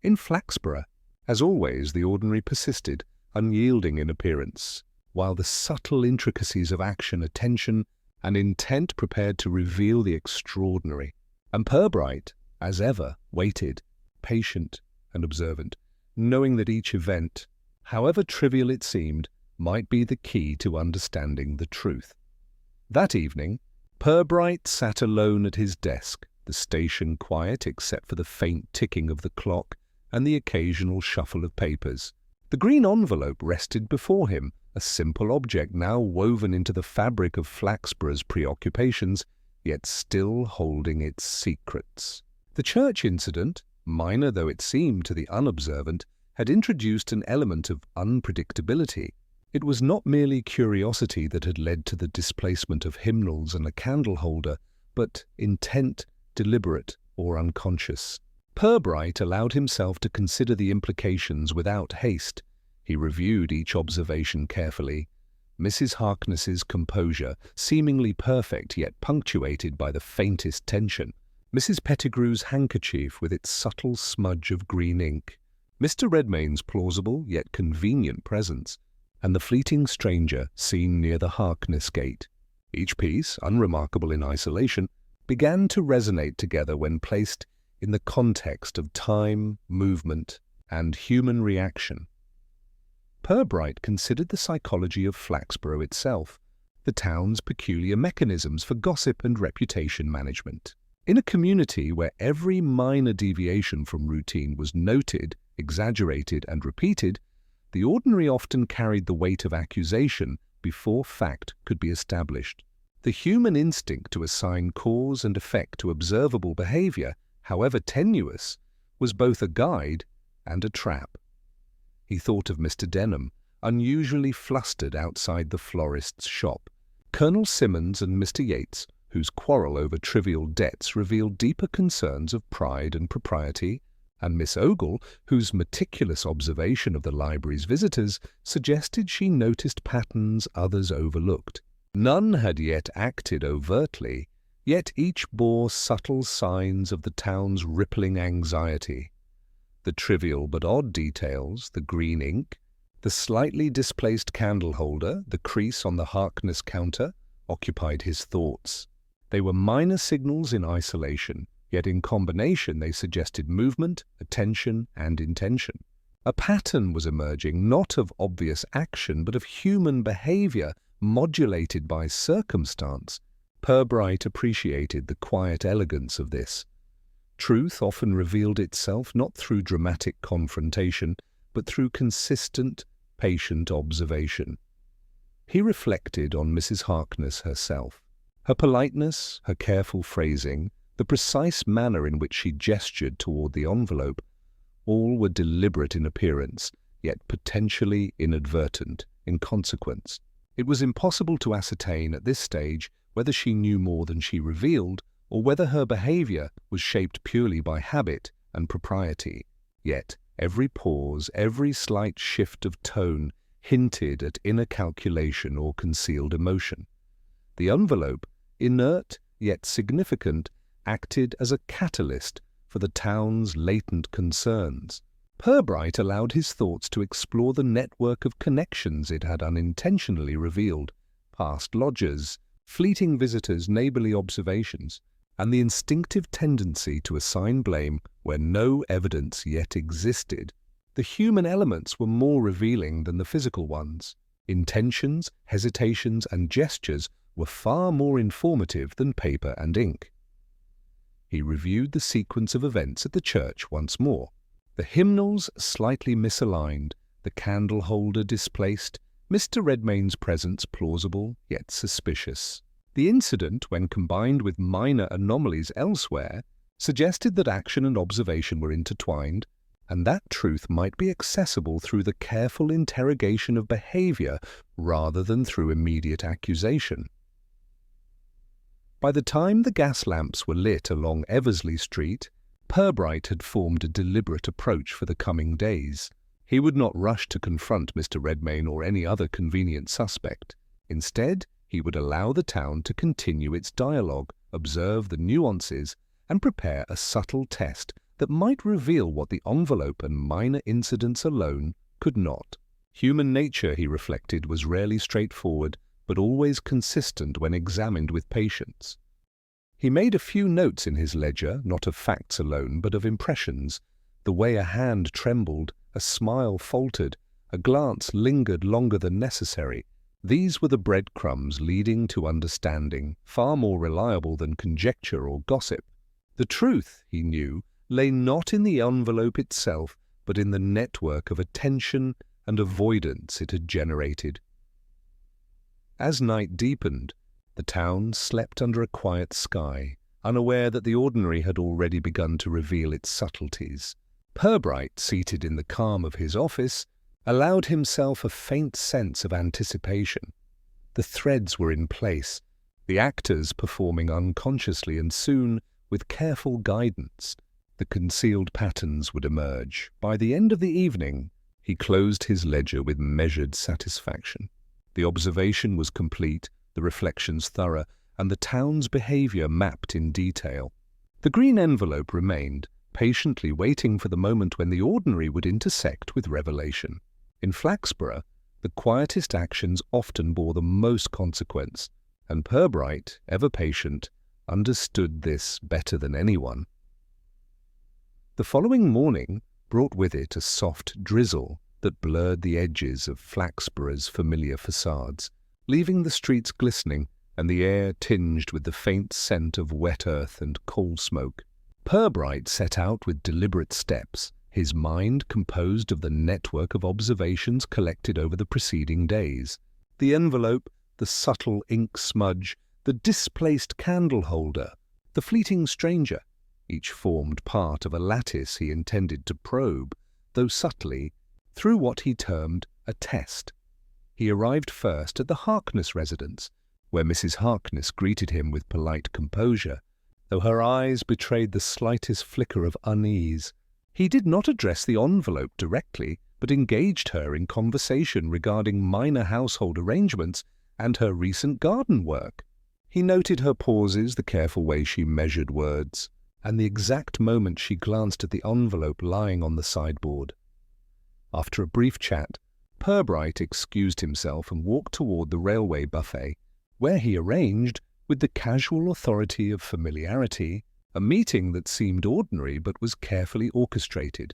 In Flaxborough, as always, the ordinary persisted, unyielding in appearance, while the subtle intricacies of action, attention, and intent prepared to reveal the extraordinary. And Purbright, as ever, waited, patient and observant, knowing that each event, however trivial it seemed, might be the key to understanding the truth. That evening, Purbright sat alone at his desk, the station quiet except for the faint ticking of the clock and the occasional shuffle of papers. The green envelope rested before him, a simple object now woven into the fabric of Flaxborough's preoccupations, yet still holding its secrets. The church incident, minor though it seemed to the unobservant, had introduced an element of unpredictability. It was not merely curiosity that had led to the displacement of hymnals and a candle holder, but intent, deliberate or unconscious. Purbright allowed himself to consider the implications without haste. He reviewed each observation carefully. Mrs. Harkness's composure, seemingly perfect yet punctuated by the faintest tension. Mrs. Pettigrew's handkerchief with its subtle smudge of green ink, Mr. Redmain's plausible yet convenient presence, and the fleeting stranger seen near the Harkness gate. Each piece, unremarkable in isolation, began to resonate together when placed in the context of time, movement, and human reaction. Purbright considered the psychology of Flaxborough itself, the town's peculiar mechanisms for gossip and reputation management. In a community where every minor deviation from routine was noted, exaggerated, and repeated, the ordinary often carried the weight of accusation before fact could be established. The human instinct to assign cause and effect to observable behavior, however tenuous, was both a guide and a trap. He thought of Mr. Denham, unusually flustered outside the florist's shop, Colonel Simmons and Mr. Yates, whose quarrel over trivial debts revealed deeper concerns of pride and propriety, and Miss Ogle, whose meticulous observation of the library's visitors suggested she noticed patterns others overlooked. None had yet acted overtly, yet each bore subtle signs of the town's rippling anxiety. The trivial but odd details, the green ink, the slightly displaced candle holder, the crease on the Harkness counter, occupied his thoughts. They were minor signals in isolation, yet in combination they suggested movement, attention, and intention. A pattern was emerging, not of obvious action, but of human behavior modulated by circumstance. Purbright appreciated the quiet elegance of this. Truth often revealed itself not through dramatic confrontation, but through consistent, patient observation. He reflected on Mrs. Harkness herself. Her politeness, her careful phrasing, the precise manner in which she gestured toward the envelope, all were deliberate in appearance, yet potentially inadvertent in consequence. It was impossible to ascertain at this stage whether she knew more than she revealed, or whether her behavior was shaped purely by habit and propriety. Yet every pause, every slight shift of tone hinted at inner calculation or concealed emotion. The envelope, inert yet significant, acted as a catalyst for the town's latent concerns. Purbright allowed his thoughts to explore the network of connections it had unintentionally revealed, past lodgers, fleeting visitors, neighborly observations, and the instinctive tendency to assign blame where no evidence yet existed. The human elements were more revealing than the physical ones. Intentions, hesitations, and gestures were far more informative than paper and ink. He reviewed the sequence of events at the church once more. The hymnals slightly misaligned, the candle holder displaced, Mr. Redmain's presence plausible yet suspicious. The incident, when combined with minor anomalies elsewhere, suggested that action and observation were intertwined, and that truth might be accessible through the careful interrogation of behavior rather than through immediate accusation. By the time the gas lamps were lit along Eversley Street, Purbright had formed a deliberate approach for the coming days. He would not rush to confront Mr. Redmain or any other convenient suspect. Instead, he would allow the town to continue its dialogue, observe the nuances, and prepare a subtle test that might reveal what the envelope and minor incidents alone could not. Human nature, he reflected, was rarely straightforward, but always consistent when examined with patience. He made a few notes in his ledger, not of facts alone, but of impressions, the way a hand trembled, a smile faltered, a glance lingered longer than necessary. These were the breadcrumbs leading to understanding, far more reliable than conjecture or gossip. The truth, he knew, lay not in the envelope itself, but in the network of attention and avoidance it had generated. As night deepened, the town slept under a quiet sky, unaware that the ordinary had already begun to reveal its subtleties. Purbright, seated in the calm of his office, allowed himself a faint sense of anticipation. The threads were in place, the actors performing unconsciously, and soon, with careful guidance, the concealed patterns would emerge. By the end of the evening, he closed his ledger with measured satisfaction. The observation was complete, the reflections thorough, and the town's behavior mapped in detail. The green envelope remained, patiently waiting for the moment when the ordinary would intersect with revelation. In Flaxborough, the quietest actions often bore the most consequence, and Purbright, ever patient, understood this better than anyone. The following morning brought with it a soft drizzle that blurred the edges of Flaxborough's familiar facades, leaving the streets glistening and the air tinged with the faint scent of wet earth and coal smoke. Purbright set out with deliberate steps, his mind composed of the network of observations collected over the preceding days. The envelope, the subtle ink smudge, the displaced candle holder, the fleeting stranger, each formed part of a lattice he intended to probe, though subtly, through what he termed a test. He arrived first at the Harkness residence, where Mrs. Harkness greeted him with polite composure, though her eyes betrayed the slightest flicker of unease. He did not address the envelope directly, but engaged her in conversation regarding minor household arrangements and her recent garden work. He noted her pauses, the careful way she measured words, and the exact moment she glanced at the envelope lying on the sideboard. After a brief chat, Purbright excused himself and walked toward the railway buffet, where he arranged, with the casual authority of familiarity, a meeting that seemed ordinary but was carefully orchestrated.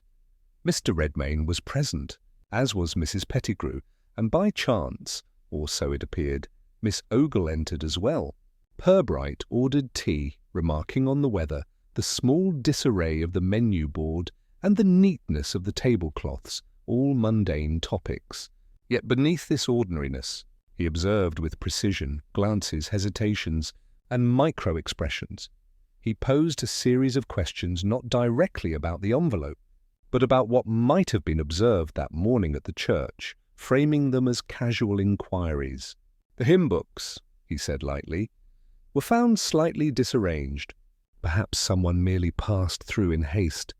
Mr. Redmayne was present, as was Mrs. Pettigrew, and by chance, or so it appeared, Miss Ogle entered as well. Purbright ordered tea, remarking on the weather, the small disarray of the menu board, and the neatness of the tablecloths, all mundane topics. Yet beneath this ordinariness, he observed with precision glances, hesitations, and micro-expressions. He posed a series of questions not directly about the envelope, but about what might have been observed that morning at the church, framing them as casual inquiries. The hymn books, he said lightly, were found slightly disarranged. Perhaps someone merely passed through in haste.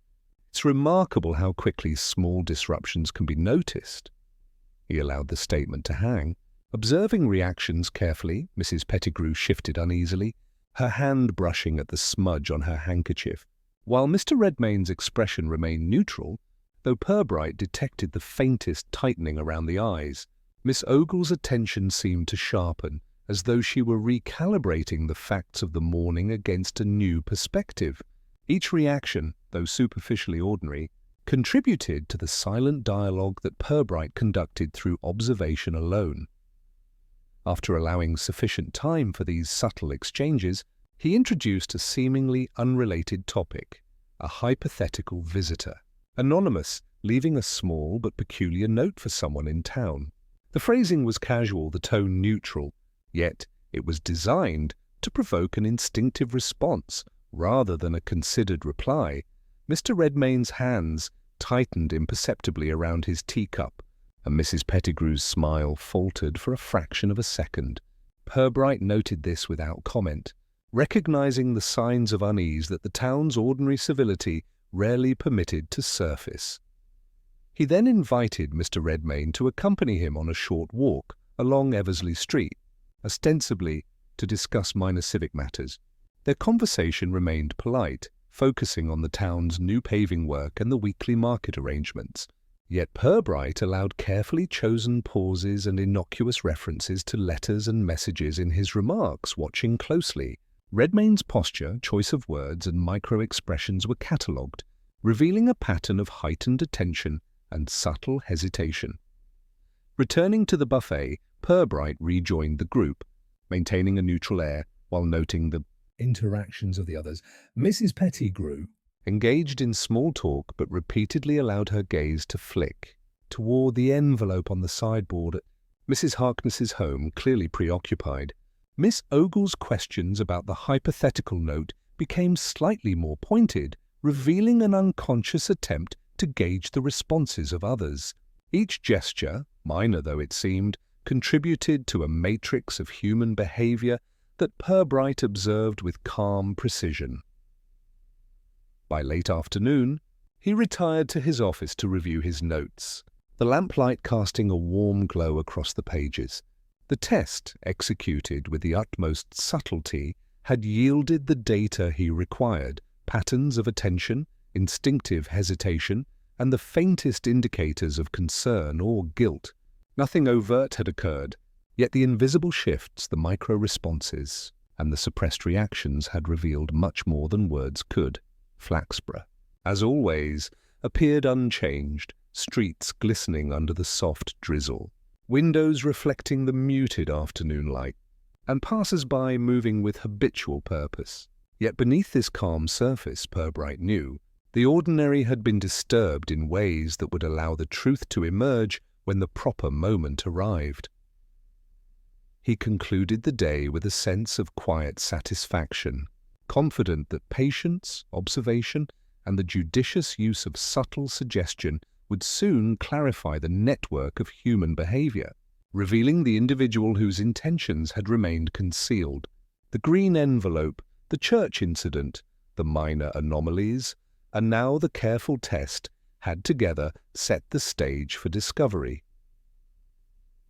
It's remarkable how quickly small disruptions can be noticed. He allowed the statement to hang. Observing reactions carefully, Mrs. Pettigrew shifted uneasily, her hand brushing at the smudge on her handkerchief, while Mr. Redmayne's expression remained neutral, though Purbright detected the faintest tightening around the eyes. Miss Ogle's attention seemed to sharpen, as though she were recalibrating the facts of the morning against a new perspective. Each reaction, though superficially ordinary, contributed to the silent dialogue that Purbright conducted through observation alone. After allowing sufficient time for these subtle exchanges, he introduced a seemingly unrelated topic, a hypothetical visitor, anonymous, leaving a small but peculiar note for someone in town. The phrasing was casual, the tone neutral, yet it was designed to provoke an instinctive response rather than a considered reply. Mr. Redmayne's hands tightened imperceptibly around his teacup, and Mrs. Pettigrew's smile faltered for a fraction of a second. Purbright noted this without comment, recognizing the signs of unease that the town's ordinary civility rarely permitted to surface. He then invited Mr. Redmayne to accompany him on a short walk along Eversley Street, ostensibly to discuss minor civic matters. Their conversation remained polite, focusing on the town's new paving work and the weekly market arrangements. Yet Purbright allowed carefully chosen pauses and innocuous references to letters and messages in his remarks, watching closely. Redmayne's posture, choice of words, and micro-expressions were catalogued, revealing a pattern of heightened attention and subtle hesitation. Returning to the buffet, Purbright rejoined the group, maintaining a neutral air while noting the interactions of the others. Mrs. Pettigrew engaged in small talk but repeatedly allowed her gaze to flick toward the envelope on the sideboard at Mrs. Harkness's home, clearly preoccupied. Miss Ogle's questions about the hypothetical note became slightly more pointed, revealing an unconscious attempt to gauge the responses of others. Each gesture, minor though it seemed, contributed to a matrix of human behavior that Purbright observed with calm precision. By late afternoon, he retired to his office to review his notes, the lamplight casting a warm glow across the pages. The test, executed with the utmost subtlety, had yielded the data he required, patterns of attention, instinctive hesitation, and the faintest indicators of concern or guilt. Nothing overt had occurred, yet the invisible shifts, the micro-responses, and the suppressed reactions had revealed much more than words could. Flaxborough, as always, appeared unchanged, streets glistening under the soft drizzle, windows reflecting the muted afternoon light, and passers-by moving with habitual purpose. Yet beneath this calm surface, Purbright knew, the ordinary had been disturbed in ways that would allow the truth to emerge when the proper moment arrived. He concluded the day with a sense of quiet satisfaction, confident that patience, observation, and the judicious use of subtle suggestion would soon clarify the network of human behavior, revealing the individual whose intentions had remained concealed. The green envelope, the church incident, the minor anomalies, and now the careful test had together set the stage for discovery.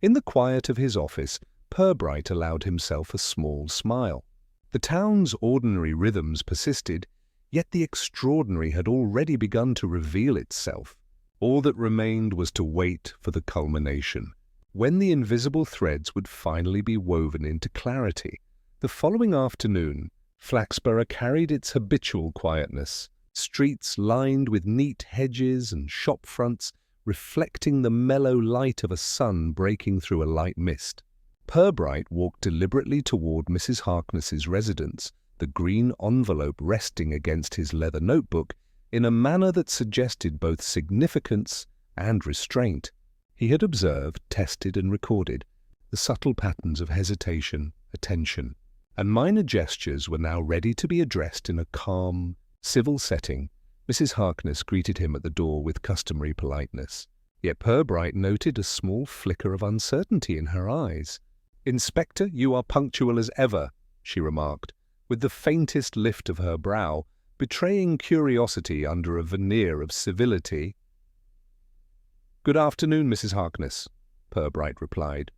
In the quiet of his office, Purbright allowed himself a small smile. The town's ordinary rhythms persisted, yet the extraordinary had already begun to reveal itself. All that remained was to wait for the culmination, when the invisible threads would finally be woven into clarity. The following afternoon, Flaxborough carried its habitual quietness, streets lined with neat hedges and shop fronts reflecting the mellow light of a sun breaking through a light mist. Purbright walked deliberately toward Mrs. Harkness's residence, the green envelope resting against his leather notebook in a manner that suggested both significance and restraint. He had observed, tested, and recorded the subtle patterns of hesitation, attention, and minor gestures were now ready to be addressed in a calm, civil setting. Mrs. Harkness greeted him at the door with customary politeness, yet Purbright noted a small flicker of uncertainty in her eyes. "Inspector, you are punctual as ever," she remarked, with the faintest lift of her brow, betraying curiosity under a veneer of civility. "Good afternoon, Mrs. Harkness," Purbright replied.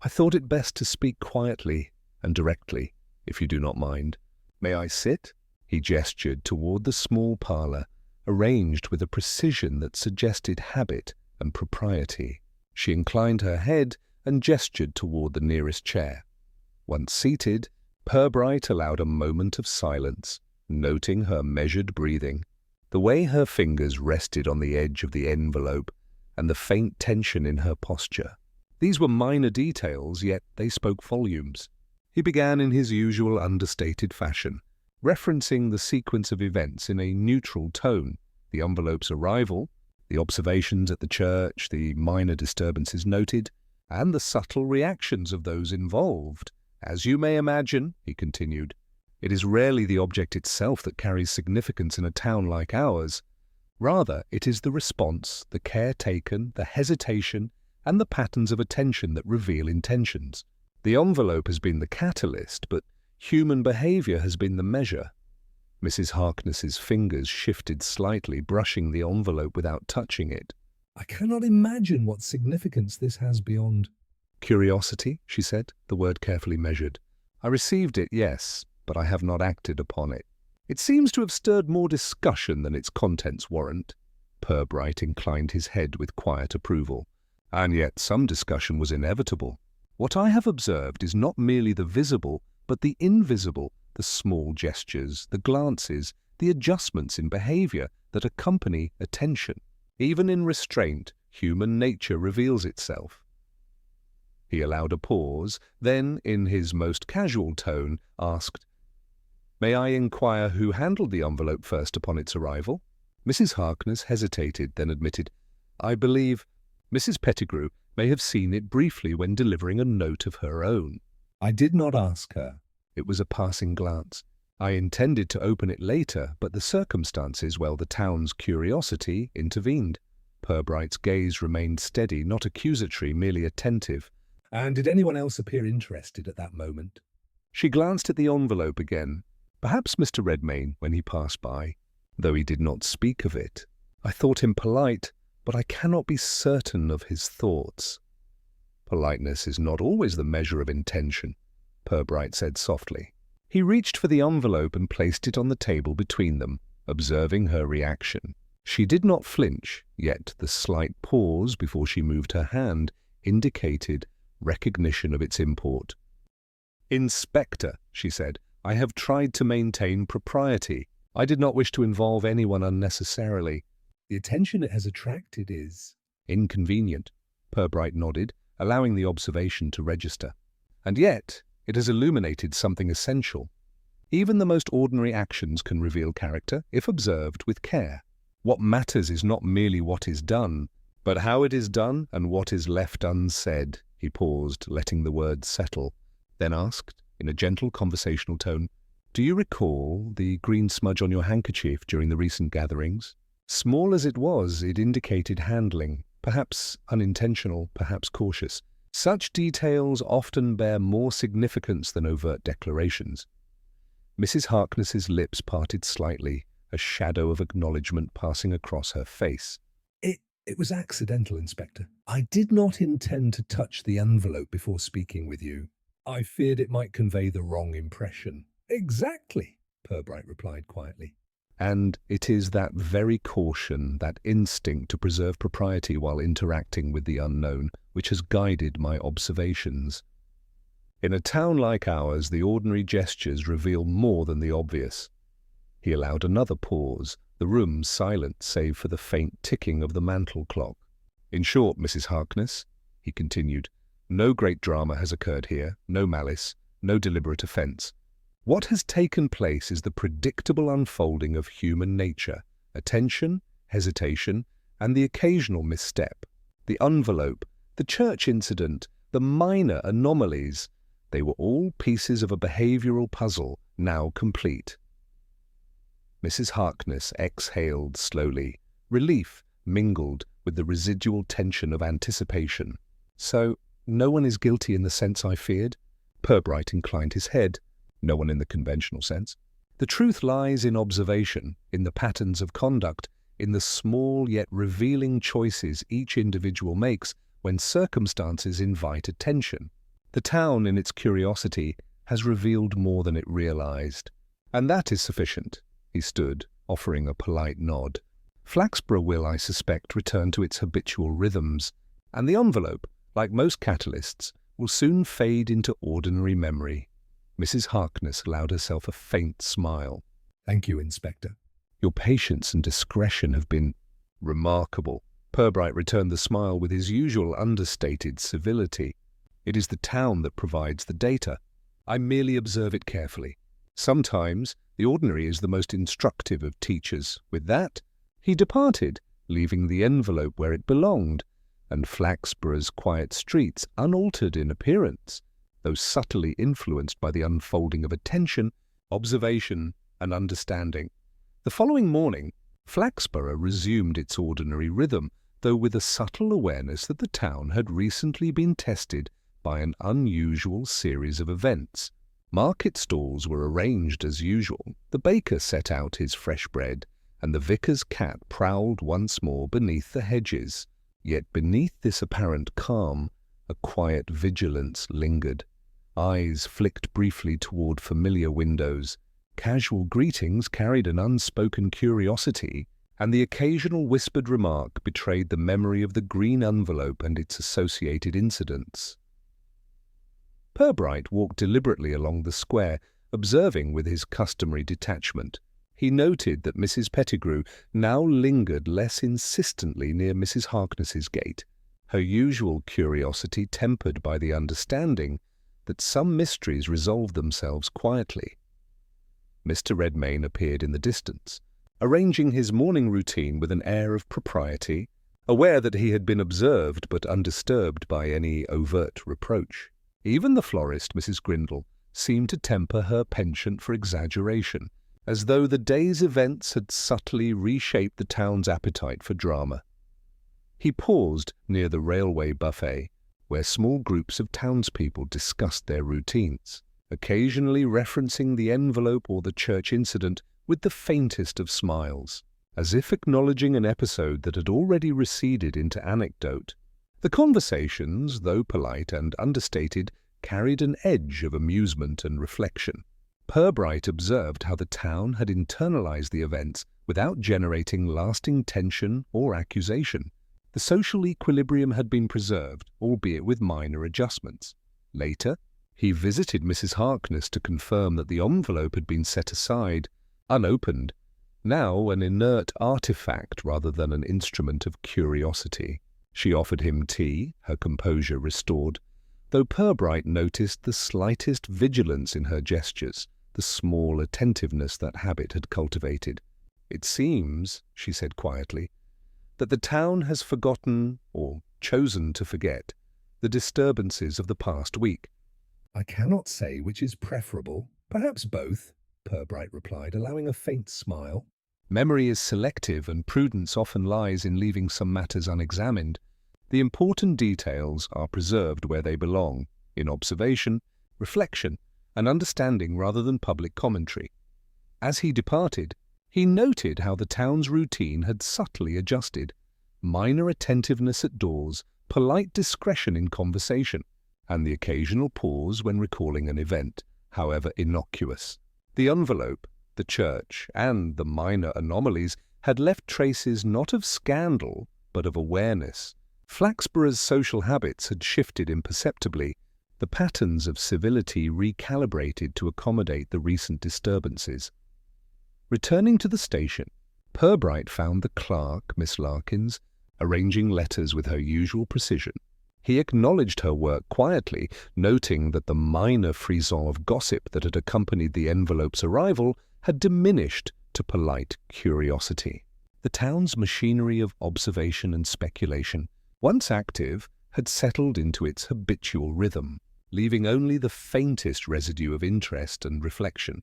"I thought it best to speak quietly and directly, if you do not mind. May I sit?" He gestured toward the small parlour, arranged with a precision that suggested habit and propriety. She inclined her head and gestured toward the nearest chair. Once seated, Purbright allowed a moment of silence, noting her measured breathing, the way her fingers rested on the edge of the envelope, and the faint tension in her posture. These were minor details, yet they spoke volumes. He began in his usual understated fashion, referencing the sequence of events in a neutral tone: the envelope's arrival, the observations at the church, the minor disturbances noted, and the subtle reactions of those involved. "As you may imagine," he continued, "it is rarely the object itself that carries significance in a town like ours. Rather, it is the response, the care taken, the hesitation, and the patterns of attention that reveal intentions. The envelope has been the catalyst, but human behavior has been the measure." Mrs. Harkness's fingers shifted slightly, brushing the envelope without touching it. "I cannot imagine what significance this has beyond." "Curiosity," she said, the word carefully measured. "I received it, yes, but I have not acted upon it. It seems to have stirred more discussion than its contents warrant." Purbright inclined his head with quiet approval. "And yet some discussion was inevitable. What I have observed is not merely the visible, but the invisible, the small gestures, the glances, the adjustments in behavior that accompany attention. Even in restraint, human nature reveals itself." He allowed a pause, then, in his most casual tone, asked, "May I inquire who handled the envelope first upon its arrival?" Mrs. Harkness hesitated, then admitted, "I believe Mrs. Pettigrew may have seen it briefly when delivering a note of her own." "I did not ask her." "It was a passing glance. I intended to open it later, but the circumstances, well, the town's curiosity, intervened." Purbright's gaze remained steady, not accusatory, merely attentive. "And did anyone else appear interested at that moment?" She glanced at the envelope again. "Perhaps Mr. Redmayne, when he passed by, though he did not speak of it. I thought him polite, but I cannot be certain of his thoughts." "Politeness is not always the measure of intention," Purbright said softly. He reached for the envelope and placed it on the table between them, observing her reaction. She did not flinch, yet the slight pause before she moved her hand indicated recognition of its import. "Inspector," she said, "I have tried to maintain propriety. I did not wish to involve anyone unnecessarily." "The attention it has attracted is—" "Inconvenient," Purbright nodded, allowing the observation to register. "And yet, it has illuminated something essential. Even the most ordinary actions can reveal character if observed with care. What matters is not merely what is done, but how it is done and what is left unsaid." He paused, letting the words settle, then asked, in a gentle conversational tone, "Do you recall the green smudge on your handkerchief during the recent gatherings? Small as it was, it indicated handling, perhaps unintentional, perhaps cautious. Such details often bear more significance than overt declarations." Mrs. Harkness's lips parted slightly, a shadow of acknowledgement passing across her face. It was accidental, Inspector. I did not intend to touch the envelope before speaking with you. I feared it might convey the wrong impression." "Exactly," Purbright replied quietly. And it is that very caution, that instinct to preserve propriety while interacting with the unknown, which has guided my observations. In a town like ours, the ordinary gestures reveal more than the obvious. He allowed another pause, the room silent save for the faint ticking of the mantel clock. "In short, Mrs. Harkness," he continued, "no great drama has occurred here, no malice, no deliberate offence. What has taken place is the predictable unfolding of human nature, attention, hesitation, and the occasional misstep. The envelope, the church incident, the minor anomalies, they were all pieces of a behavioral puzzle now complete." Mrs. Harkness exhaled slowly, relief mingled with the residual tension of anticipation. "So, no one is guilty in the sense I feared?" Purbright inclined his head. "No one in the conventional sense. The truth lies in observation, in the patterns of conduct, in the small yet revealing choices each individual makes when circumstances invite attention. The town, in its curiosity, has revealed more than it realized. And that is sufficient." He stood, offering a polite nod. "Flaxborough will, I suspect, return to its habitual rhythms, and the envelope, like most catalysts, will soon fade into ordinary memory." Mrs. Harkness allowed herself a faint smile. "Thank you, Inspector." "Your patience and discretion have been remarkable." Purbright returned the smile with his usual understated civility. "It is the town that provides the data. I merely observe it carefully. Sometimes the ordinary is the most instructive of teachers. With that, he departed, leaving the envelope where it belonged, and Flaxborough's quiet streets unaltered in appearance, though subtly influenced by the unfolding of attention, observation, and understanding. The following morning, Flaxborough resumed its ordinary rhythm, though with a subtle awareness that the town had recently been tested by an unusual series of events. Market stalls were arranged as usual, the baker set out his fresh bread, and the vicar's cat prowled once more beneath the hedges. Yet beneath this apparent calm, a quiet vigilance lingered. Eyes flicked briefly toward familiar windows, casual greetings carried an unspoken curiosity, and the occasional whispered remark betrayed the memory of the green envelope and its associated incidents. Purbright walked deliberately along the square, observing with his customary detachment. He noted that Mrs. Pettigrew now lingered less insistently near Mrs. Harkness's gate, her usual curiosity tempered by the understanding that some mysteries resolve themselves quietly. Mr. Redmayne appeared in the distance, arranging his morning routine with an air of propriety, aware that he had been observed but undisturbed by any overt reproach. Even the florist, Mrs. Grindle, seemed to temper her penchant for exaggeration, as though the day's events had subtly reshaped the town's appetite for drama. He paused near the railway buffet, where small groups of townspeople discussed their routines, occasionally referencing the envelope or the church incident with the faintest of smiles, as if acknowledging an episode that had already receded into anecdote. The conversations, though polite and understated, carried an edge of amusement and reflection. Purbright observed how the town had internalized the events without generating lasting tension or accusation. The social equilibrium had been preserved, albeit with minor adjustments. Later, he visited Mrs. Harkness to confirm that the envelope had been set aside, unopened, now an inert artifact rather than an instrument of curiosity. She offered him tea, her composure restored, though Purbright noticed the slightest vigilance in her gestures, the small attentiveness that habit had cultivated. "It seems," she said quietly, "that the town has forgotten, or chosen to forget, the disturbances of the past week." "I cannot say which is preferable. Perhaps both," Purbright replied, allowing a faint smile. Memory is selective, and prudence often lies in leaving some matters unexamined. The important details are preserved where they belong, in observation, reflection, and understanding rather than public commentary. As he departed, he noted how the town's routine had subtly adjusted: minor attentiveness at doors, polite discretion in conversation, and the occasional pause when recalling an event, however innocuous. The envelope, the church, and the minor anomalies had left traces not of scandal, but of awareness. Flaxborough's social habits had shifted imperceptibly, the patterns of civility recalibrated to accommodate the recent disturbances. Returning to the station, Purbright found the clerk, Miss Larkins, arranging letters with her usual precision. He acknowledged her work quietly, noting that the minor frisson of gossip that had accompanied the envelope's arrival had diminished to polite curiosity. The town's machinery of observation and speculation, once active, had settled into its habitual rhythm, leaving only the faintest residue of interest and reflection.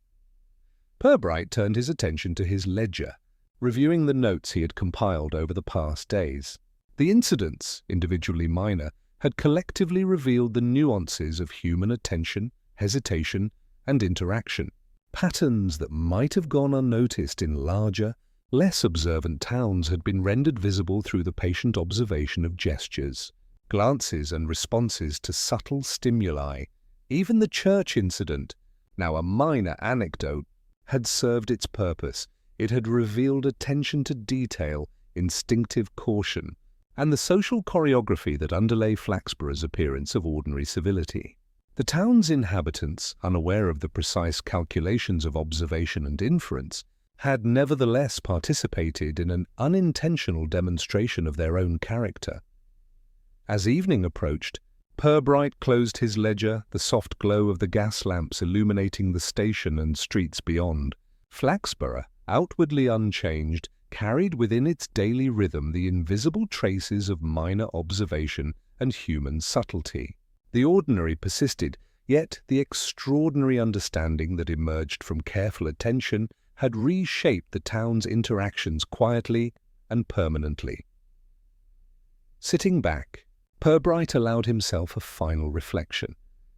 Purbright turned his attention to his ledger, reviewing the notes he had compiled over the past days. The incidents, individually minor, had collectively revealed the nuances of human attention, hesitation, and interaction, patterns that might have gone unnoticed in larger, less observant towns had been rendered visible through the patient observation of gestures, glances, and responses to subtle stimuli. Even the church incident, now a minor anecdote, had served its purpose. It had revealed attention to detail, instinctive caution, and the social choreography that underlay Flaxborough's appearance of ordinary civility. The town's inhabitants, unaware of the precise calculations of observation and inference, had nevertheless participated in an unintentional demonstration of their own character. As evening approached, Purbright closed his ledger, the soft glow of the gas lamps illuminating the station and streets beyond. Flaxborough, outwardly unchanged, carried within its daily rhythm the invisible traces of minor observation and human subtlety. The ordinary persisted, yet the extraordinary understanding that emerged from careful attention had reshaped the town's interactions quietly and permanently. Sitting back, Purbright allowed himself a final reflection.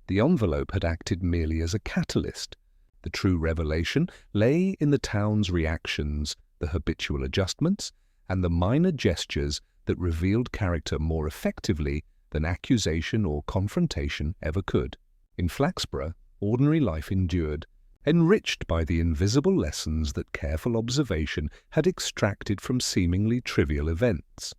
The envelope had acted merely as a catalyst. The true revelation lay in the town's reactions, the habitual adjustments, and the minor gestures that revealed character more effectively than accusation or confrontation ever could. In Flaxborough, ordinary life endured, enriched by the invisible lessons that careful observation had extracted from seemingly trivial events.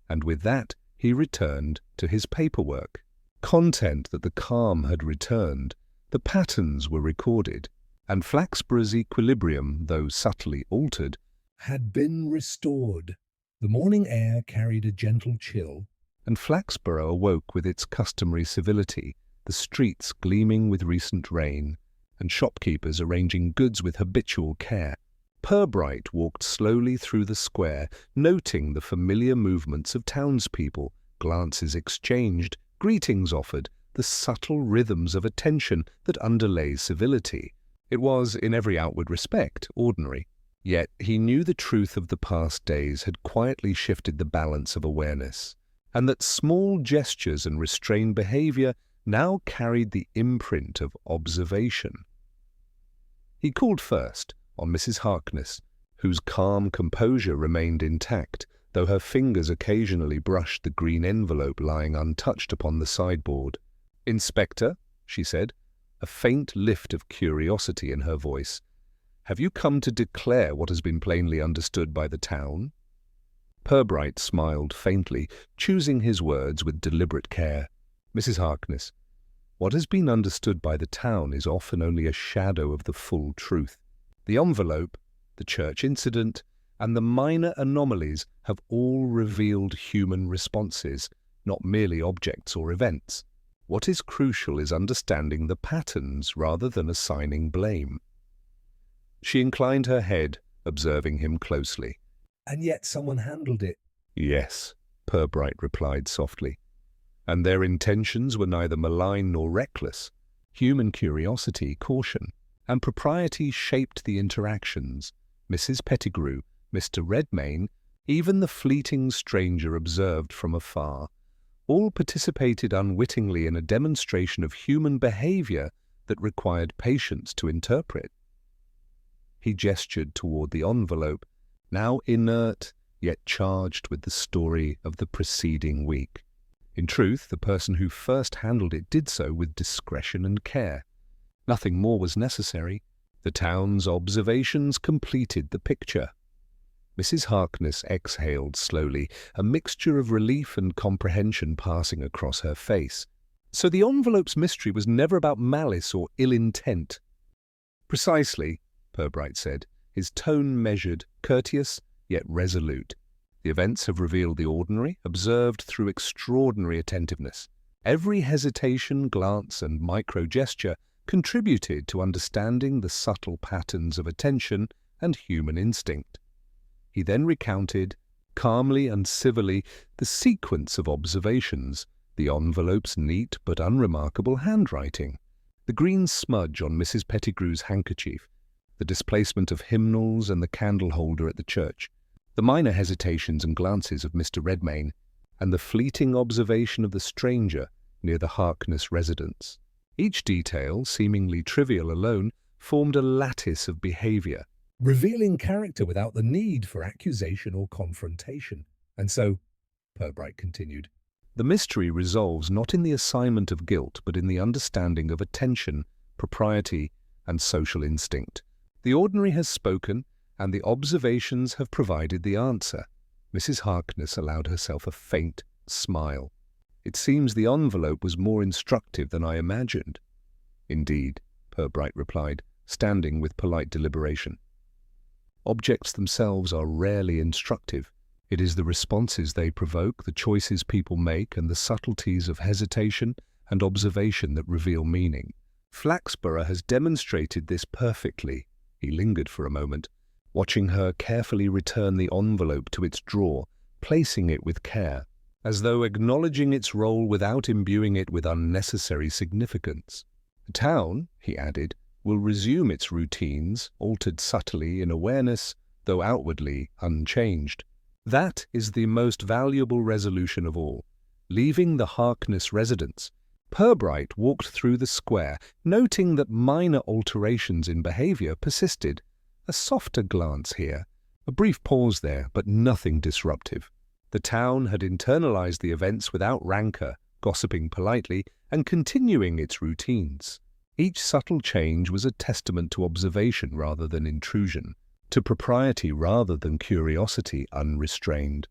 And with that, he returned to his paperwork. Content that the calm had returned, the patterns were recorded, and Flaxborough's equilibrium, though subtly altered, had been restored. The morning air carried a gentle chill, and Flaxborough awoke with its customary civility, the streets gleaming with recent rain, and shopkeepers arranging goods with habitual care. Purbright walked slowly through the square, noting the familiar movements of townspeople, glances exchanged, greetings offered, the subtle rhythms of attention that underlay civility. It was, in every outward respect, ordinary. Yet he knew the truth of the past days had quietly shifted the balance of awareness, and that small gestures and restrained behavior now carried the imprint of observation. He called first on Mrs. Harkness, whose calm composure remained intact, though her fingers occasionally brushed the green envelope lying untouched upon the sideboard. "Inspector," she said, a faint lift of curiosity in her voice. "Have you come to declare what has been plainly understood by the town?" Purbright smiled faintly, choosing his words with deliberate care. "Mrs. Harkness, what has been understood by the town is often only a shadow of the full truth. The envelope, the church incident, and the minor anomalies have all revealed human responses, not merely objects or events. What is crucial is understanding the patterns rather than assigning blame." She inclined her head, observing him closely. "And yet someone handled it." "Yes," Purbright replied softly. "And their intentions were neither malign nor reckless. Human curiosity, caution, and propriety shaped the interactions. Mrs. Pettigrew, Mr. Redmayne, even the fleeting stranger observed from afar, all participated unwittingly in a demonstration of human behavior that required patience to interpret." He gestured toward the envelope, now inert, yet charged with the story of the preceding week. In truth, the person who first handled it did so with discretion and care. Nothing more was necessary. The town's observations completed the picture. Mrs. Harkness exhaled slowly, a mixture of relief and comprehension passing across her face. "So the envelope's mystery was never about malice or ill intent?" "Precisely," Purbright said, his tone measured, courteous, yet resolute. "The events have revealed the ordinary, observed through extraordinary attentiveness. Every hesitation, glance, and micro-gesture contributed to understanding the subtle patterns of attention and human instinct." He then recounted, calmly and civilly, the sequence of observations, the envelope's neat but unremarkable handwriting, the green smudge on Mrs. Pettigrew's handkerchief, the displacement of hymnals and the candle holder at the church, the minor hesitations and glances of Mr. Redmayne, and the fleeting observation of the stranger near the Harkness residence. Each detail, seemingly trivial alone, formed a lattice of behavior, "Revealing character without the need for accusation or confrontation. And so," Purbright continued, "the mystery resolves not in the assignment of guilt, but in the understanding of attention, propriety, and social instinct. The ordinary has spoken, and the observations have provided the answer." Mrs. Harkness allowed herself a faint smile. "It seems the envelope was more instructive than I imagined." "Indeed," Purbright replied, standing with polite deliberation. "Objects themselves are rarely instructive. It is the responses they provoke, the choices people make, and the subtleties of hesitation and observation that reveal meaning. Flaxborough has demonstrated this perfectly." He lingered for a moment, watching her carefully return the envelope to its drawer, placing it with care, as though acknowledging its role without imbuing it with unnecessary significance. "The town," he added, "will resume its routines, altered subtly in awareness, though outwardly unchanged. That is the most valuable resolution of all. Leaving the Harkness residence, Purbright walked through the square, noting that minor alterations in behavior persisted. A softer glance here, a brief pause there, but nothing disruptive. The town had internalized the events without rancor, gossiping politely, and continuing its routines. Each subtle change was a testament to observation rather than intrusion, to propriety rather than curiosity unrestrained.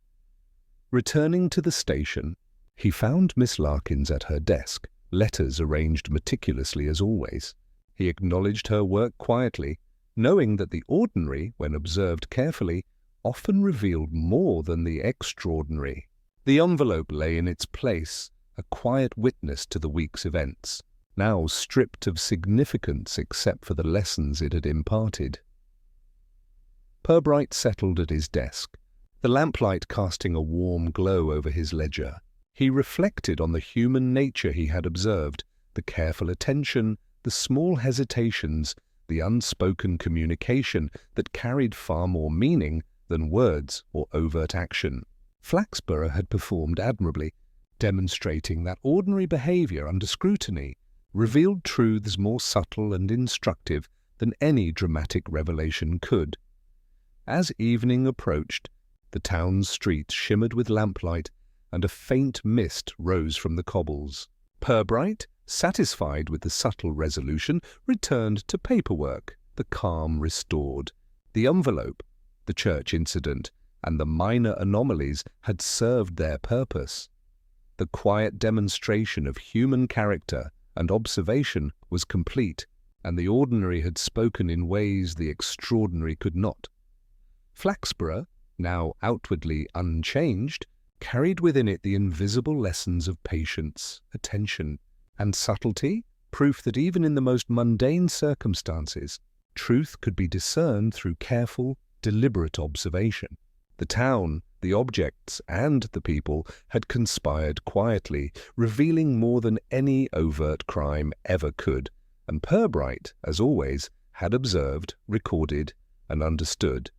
Returning to the station, he found Miss Larkins at her desk, letters arranged meticulously as always. He acknowledged her work quietly, knowing that the ordinary, when observed carefully, often revealed more than the extraordinary. The envelope lay in its place, a quiet witness to the week's events, now stripped of significance except for the lessons it had imparted. Purbright settled at his desk, the lamplight casting a warm glow over his ledger. He reflected on the human nature he had observed, the careful attention, the small hesitations, the unspoken communication that carried far more meaning than words or overt action. Flaxborough had performed admirably, demonstrating that ordinary behavior under scrutiny revealed truths more subtle and instructive than any dramatic revelation could. As evening approached, the town's streets shimmered with lamplight, and a faint mist rose from the cobbles. Purbright, satisfied with the subtle resolution, returned to paperwork, the calm restored. The envelope, the church incident, and the minor anomalies had served their purpose. The quiet demonstration of human character and observation was complete, and the ordinary had spoken in ways the extraordinary could not. Flaxborough, now outwardly unchanged, carried within it the invisible lessons of patience, attention, and subtlety, proof that even in the most mundane circumstances, truth could be discerned through careful, deliberate observation. The town, the objects, and the people had conspired quietly, revealing more than any overt crime ever could, and Purbright, as always, had observed, recorded, and understood